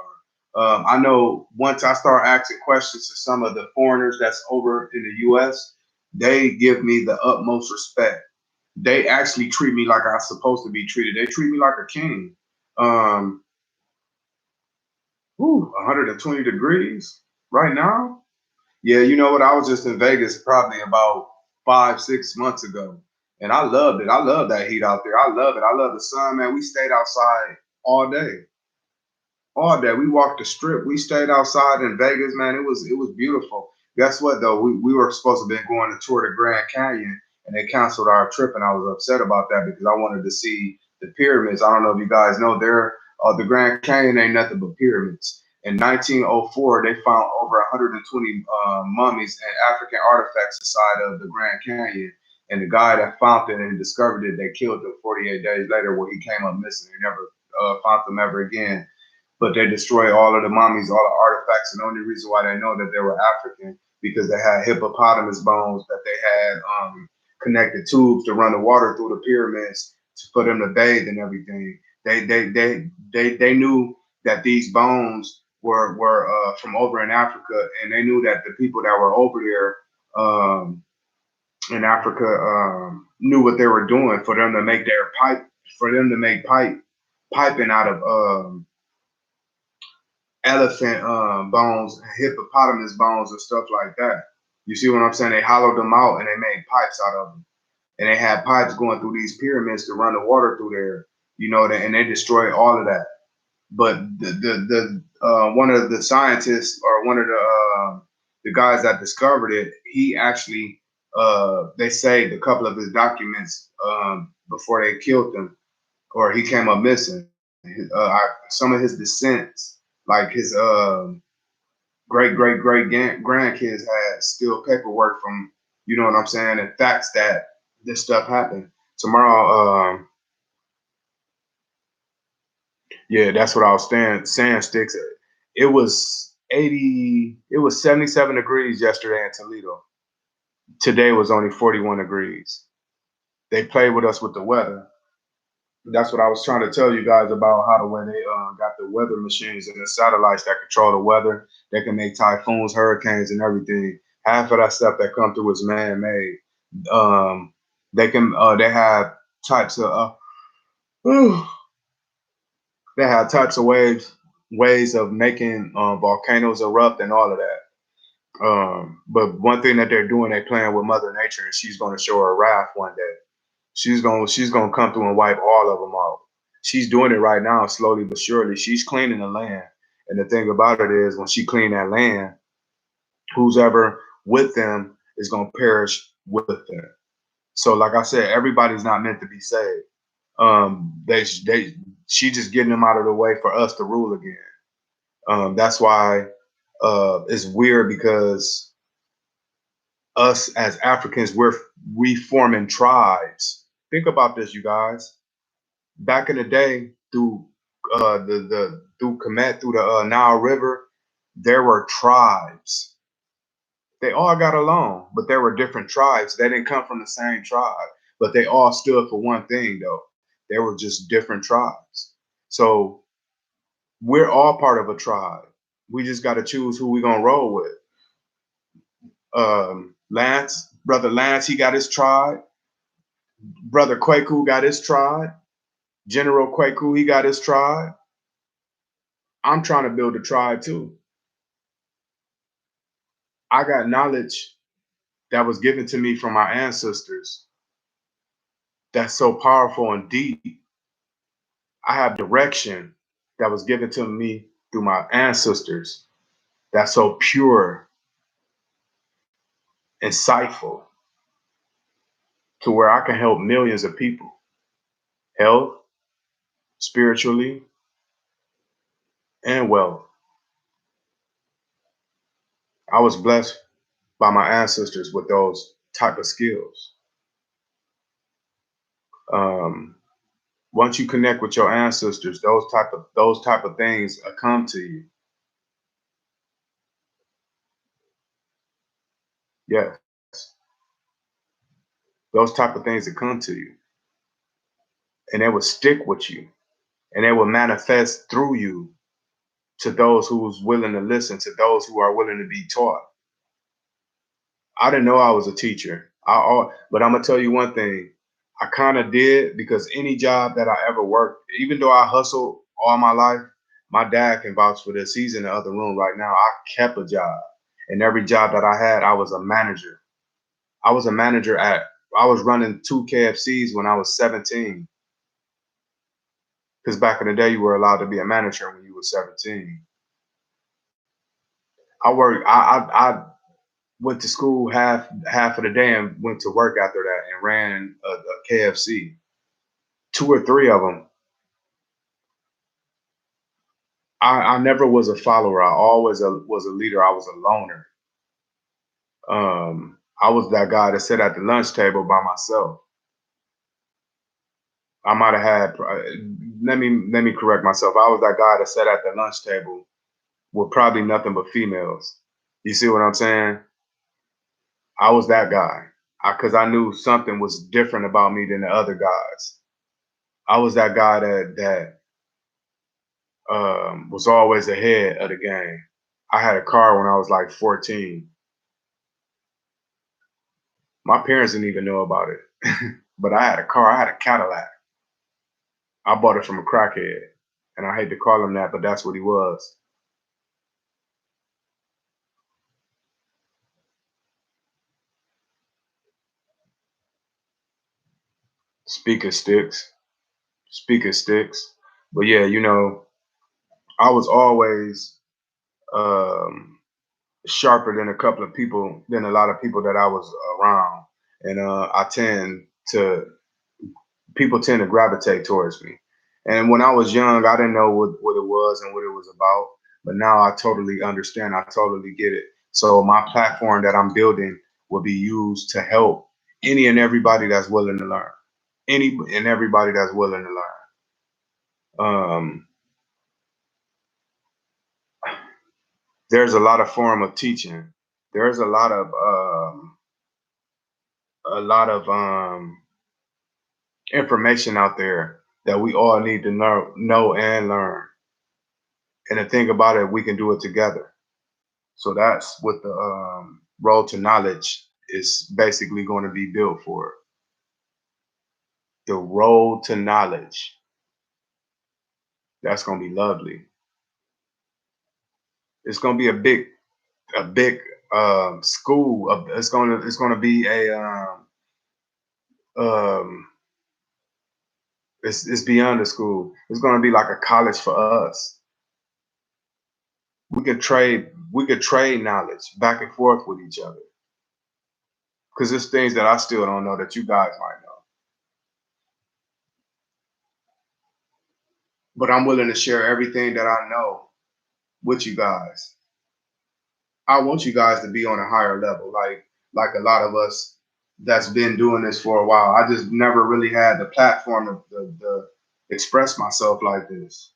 I know once I start asking questions to some of the foreigners that's over in the U.S., they give me the utmost respect. They actually treat me like I'm supposed to be treated. They treat me like a king. Um, 120 degrees right now. Yeah, you know what? I was just in Vegas probably about 5, 6 months ago, and I loved it. I love that heat out there. I love it. I love the sun, man. We stayed outside all day, all day. We walked the strip. We stayed outside in Vegas, man. It was beautiful. Guess what though? We were supposed to be going to tour the Grand Canyon, and they canceled our trip, and I was upset about that because I wanted to see the pyramids. I don't know if you guys know, the Grand Canyon ain't nothing but pyramids. In 1904, they found over 120 mummies and African artifacts inside of the Grand Canyon. And the guy that found it and discovered it, they killed him 48 days later, where he came up missing. They never found them ever again, but they destroyed all of the mummies, all the artifacts, and the only reason why they know that they were African because they had hippopotamus bones that they had connected tubes to run the water through the pyramids for them to bathe and everything. They knew that these bones were from over in Africa, and they knew that the people that were over there in Africa knew what they were doing for them to make their pipe, for them to make piping out of elephant bones, hippopotamus bones, and stuff like that. You see what I'm saying? They hollowed them out and they made pipes out of them, and they had pipes going through these pyramids to run the water through there. And they destroyed all of that. But the one of the scientists or one of the guys that discovered it, he actually they saved a couple of his documents before they killed him or he came up missing. Some of his descents, like his great grandkids, had still paperwork from, you know what I'm saying, and facts that this stuff happened. Tomorrow, yeah, that's what I was saying, Sticks. It was 77 degrees yesterday in Toledo. Today was only 41 degrees. They played with us with the weather. That's what I was trying to tell you guys about how the way they got the weather machines and the satellites that control the weather. They can make typhoons, hurricanes, and everything. Half of that stuff that come through is man-made. Um, they have types of they have types of ways of making volcanoes erupt and all of that. But one thing that they're doing, they're playing with Mother Nature, and she's going to show her wrath one day. She's gonna come through and wipe all of them out. She's doing it right now, slowly but surely. She's cleaning the land, and the thing about it is, when she clean that land, who's ever with them is gonna perish with them. So, like I said, everybody's not meant to be saved. They she just getting them out of the way for us to rule again. That's why it's weird because us as Africans, we forming tribes. Think about this, you guys. Back in the day, through through Kemet, through the Nile River, there were tribes. They all got along, but there were different tribes. They didn't come from the same tribe, but they all stood for one thing, though. They were just different tribes. So we're all part of a tribe. We just got to choose who we're going to roll with. Lance, brother Lance, he got his tribe. Brother Kwaku got his tribe. General Kwaku, he got his tribe. I'm trying to build a tribe too. I got knowledge that was given to me from my ancestors that's so powerful and deep. I have direction that was given to me through my ancestors that's so pure, insightful, to where I can help millions of people, health, spiritually, and wealth. I was blessed by my ancestors with those type of skills. Once you connect with your ancestors, those type of things come to you. Yes, those type of things that come to you, and they will stick with you, and they will manifest through you to those who's willing to listen, to those who are willing to be taught. I didn't know I was a teacher. But I'm gonna tell you one thing. I kind of did, because any job that I ever worked, even though I hustled all my life, my dad can vouch for this. He's in the other room right now. I kept a job, and every job that I had, I was a manager. I was a manager at. I was running 2 KFCs when I was 17. Because back in the day, you were allowed to be a manager when you were 17. I worked. I went to school half of the day and went to work after that and ran a KFC. 2 or 3 of them. I never was a follower. I always was a leader. I was a loner. I was that guy that sat at the lunch table by myself. I might have had. Let me correct myself. I was that guy that sat at the lunch table with probably nothing but females. You see what I'm saying? I was that guy, because I knew something was different about me than the other guys. I was that guy that was always ahead of the game. I had a car when I was like 14. My parents didn't even know about it, but I had a car. I had a Cadillac. I bought it from a crackhead, and I hate to call him that, but that's what he was. Speaking sticks, speaking sticks. But yeah, I was always um, sharper than a lot of people that I was around, and people tend to gravitate towards me. And when I was young, I didn't know what it was and what it was about. But now I totally understand. I totally get it. So my platform that I'm building will be used to help any and everybody that's willing to learn. Any and everybody that's willing to learn. There's a lot of form of teaching. There's a lot of information out there that we all need to know and learn. And the thing about it, we can do it together. So that's what the road to knowledge is basically going to be built for. The road to knowledge. That's going to be lovely. It's going to be a big school. It's going to be um, it's beyond a school. It's going to be like a college for us. We could trade knowledge back and forth with each other, because there's things that I still don't know that you guys might know. But I'm willing to share everything that I know with you guys. I want you guys to be on a higher level, like a lot of us that's been doing this for a while. I just never really had the platform to express myself like this.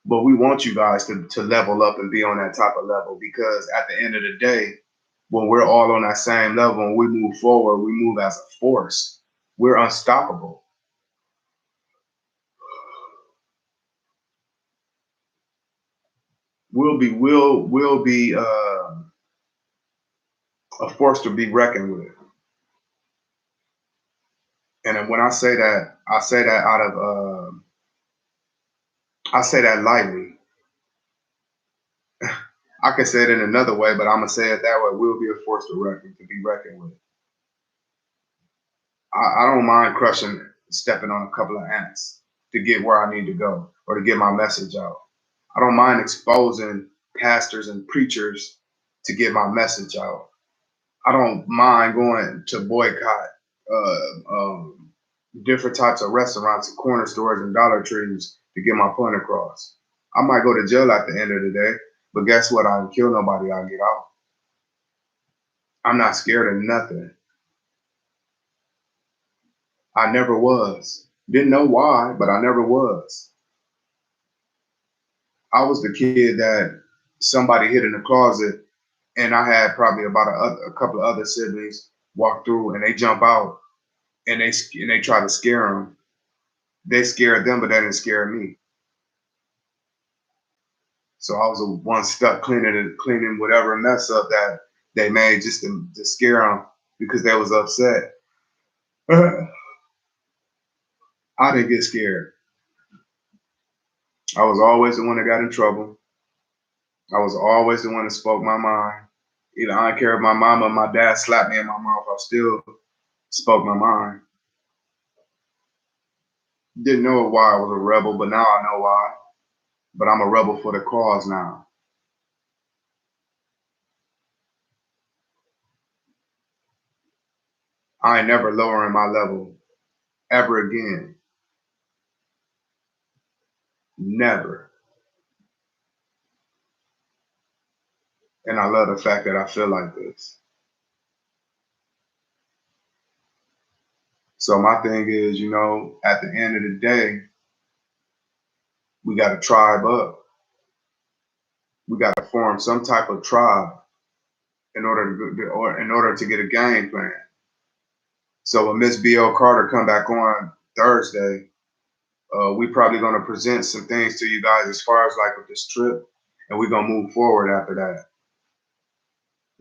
But we want you guys to level up and be on that type of level, because at the end of the day, when we're all on that same level and we move forward, we move as a force. We're unstoppable. We'll be a force to be reckoned with. And when I say that, I say that out of I say that lightly. I could say it in another way, but I'm gonna say it that way. We'll be a force to be reckoned with. I don't mind stepping on a couple of ants to get where I need to go or to get my message out. I don't mind exposing pastors and preachers to get my message out. I don't mind going to boycott different types of restaurants and corner stores and Dollar Trees to get my point across. I might go to jail at the end of the day, but guess what? I didn't kill nobody. I'll get out. I'm not scared of nothing. I never was. Didn't know why, but I never was. I was the kid that somebody hid in the closet, and I had probably about a couple of other siblings walk through, and they jump out, and they try to scare them. They scared them, but they didn't scare me. So I was the one stuck cleaning whatever mess up that they made just to scare them because they was upset. I didn't get scared. I was always the one that got in trouble. I was always the one that spoke my mind. Either I don't care if my mama or my dad slapped me in my mouth, I still spoke my mind. Didn't know why I was a rebel, but now I know why. But I'm a rebel for the cause now. I ain't never lowering my level ever again. Never. And I love the fact that I feel like this. So my thing is, at the end of the day, we got to tribe up. We got to form some type of tribe in order to get a game plan. So when Miss B.L. Carter come back on Thursday, we probably going to present some things to you guys as far as like with this trip, and we're gonna move forward after that.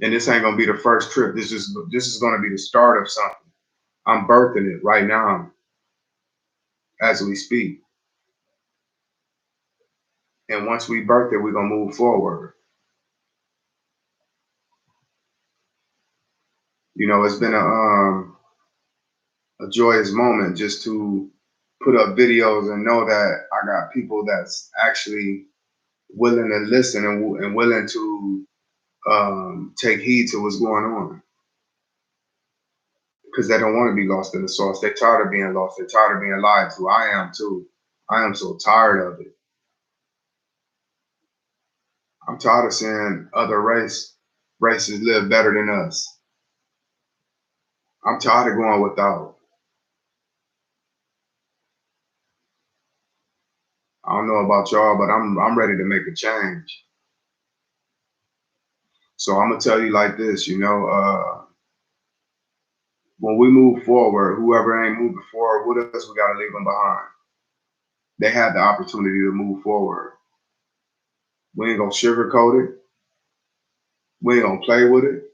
And this ain't gonna be the first trip. This is gonna be the start of something. I'm birthing it right now as we speak. And once we birth it, we're gonna move forward. It's been a joyous moment just to put up videos and know that I got people that's actually willing to listen and willing to take heed to what's going on, because they don't want to be lost in the sauce. They're tired of being lost. They're tired of being lied to. I am too. I am so tired of it. I'm tired of seeing other races live better than us. I'm tired of going without. I don't know about y'all, but I'm ready to make a change. So I'm gonna tell you like this, when we move forward, whoever ain't moving forward with us, we gotta leave them behind. They had the opportunity to move forward. We ain't gonna sugarcoat it. We ain't gonna play with it.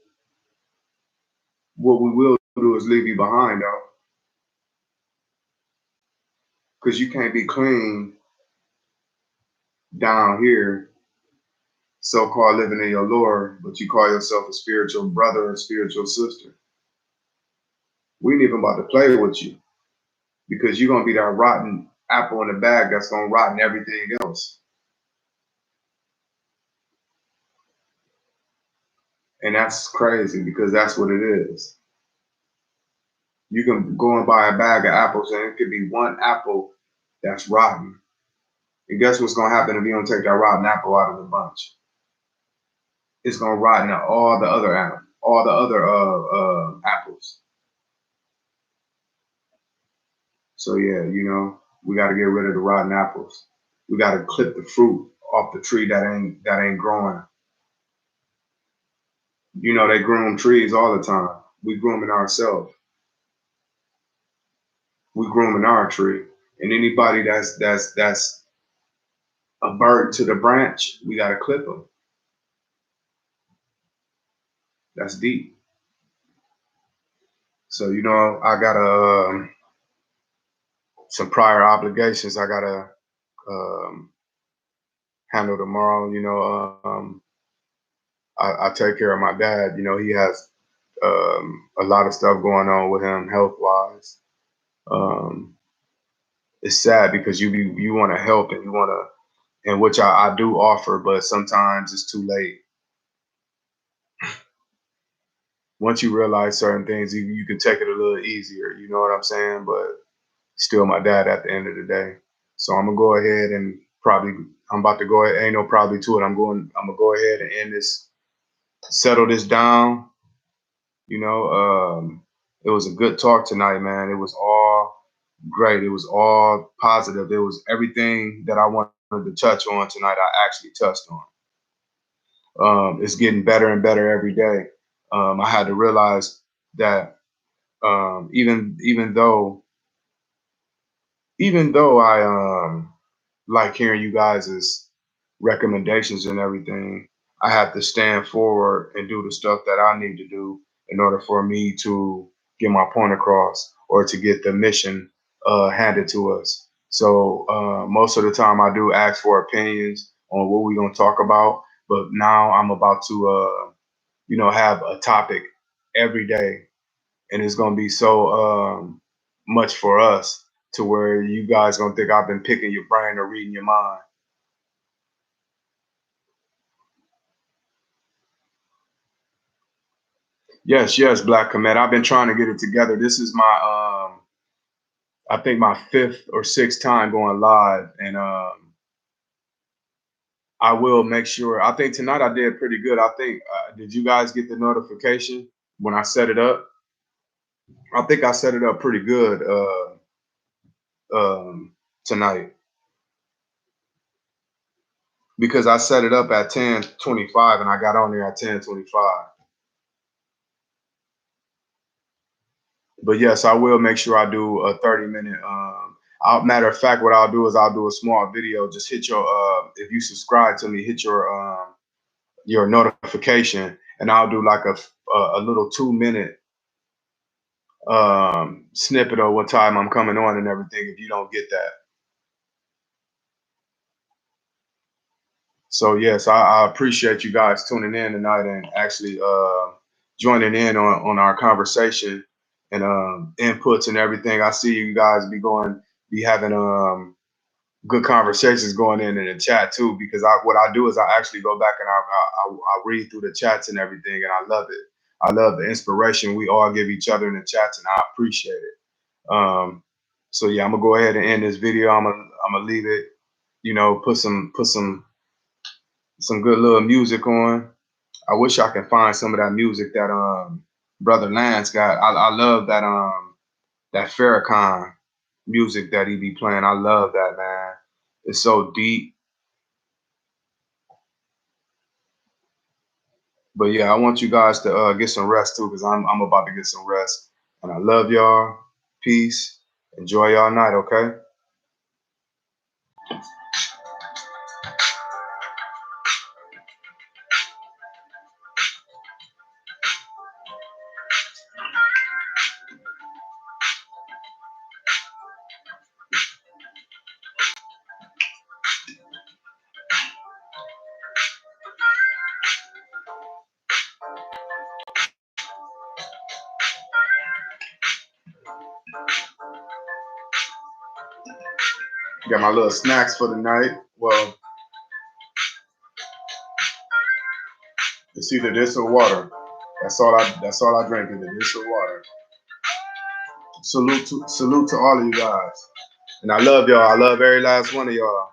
What we will do is leave you behind, though, because you can't be clean down here, so-called living in your Lord, but you call yourself a spiritual brother or spiritual sister. We ain't even about to play with you, because you're gonna be that rotten apple in the bag that's gonna rotten everything else. And that's crazy, because that's what it is. You can go and buy a bag of apples and it could be one apple that's rotten. And guess what's gonna happen if you don't take that rotten apple out of the bunch? It's gonna rotten all the other apples. So yeah, we got to get rid of the rotten apples. We gotta clip the fruit off the tree that ain't growing. You know, they groom trees all the time. We grooming ourselves. We grooming our tree. And anybody that's a bird to the branch, we gotta clip them. That's deep. So you know, I got some prior obligations I gotta um, handle tomorrow. You know, I take care of my dad. You know, he has a lot of stuff going on with him health wise. Um, it's sad because you want to help and you want to, and which I do offer, but sometimes it's too late. Once you realize certain things, you can take it a little easier. You know what I'm saying? But still, my dad at the end of the day. So I'm gonna go ahead and probably I'm about to go ahead. Ain't no probably to it. I'm gonna go ahead and end this, settle this down. You know, it was a good talk tonight, man. It was all great. It was all positive. It was everything that I wanted to touch on tonight. I actually touched on. It's getting better and better every day. I had to realize that even though I like hearing you guys' recommendations and everything, I have to stand forward and do the stuff that I need to do in order for me to get my point across or to get the mission handed to us. So most of the time I do ask for opinions on what we're going to talk about, but now I'm about to, have a topic every day, and it's going to be so much for us to where you guys going to think I've been picking your brain or reading your mind. Yes, yes, Black Comet. I've been trying to get it together. This is my, I think my fifth or sixth time going live, and I will make sure. I think tonight I did pretty good. I think. Did you guys get the notification when I set it up? I think I set it up pretty good tonight because I set it up at 10:25 and I got on there at 10:25. But yes, I will make sure I do a 30-minute. Matter of fact, what I'll do is I'll do a small video. Just hit your if you subscribe to me, hit your notification, and I'll do like a little 2-minute snippet of what time I'm coming on and everything. If you don't get that, so yes, I appreciate you guys tuning in tonight and actually joining in on our conversation and inputs and everything. I see you guys be having good conversations going in the chat too, because what I do is I actually go back and I read through the chats and everything, and I love it. I love the inspiration we all give each other in the chats, and I appreciate it. So yeah, I'm gonna go ahead and end this video. I'm gonna leave it. You know, put some good little music on. I wish I could find some of that music that Brother Lance got. I love that Farrakhan music that he be playing. I love that, man. It's so deep. But yeah, I want you guys to get some rest too, because I'm about to get some rest. And I love y'all. Peace. Enjoy y'all night, okay? Got my little snacks for the night. Well, it's either this or water. That's all I drink, either this or water. Salute to all of you guys. And I love y'all. I love every last one of y'all.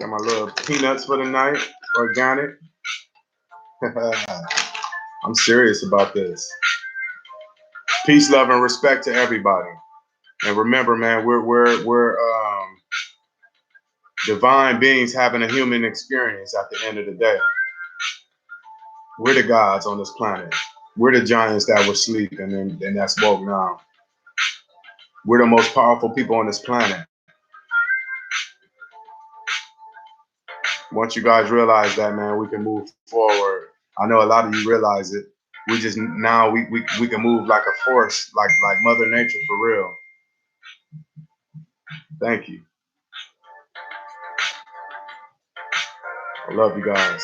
Got my little peanuts for the night, organic. I'm serious about this. Peace, love, and respect to everybody. And remember, man, we're divine beings having a human experience at the end of the day. We're the gods on this planet. We're the giants that were asleep and that's woke now. We're the most powerful people on this planet. Once you guys realize that, man, we can move forward. I know a lot of you realize it. We just now we can move like a force, like Mother Nature for real. Thank you. I love you guys.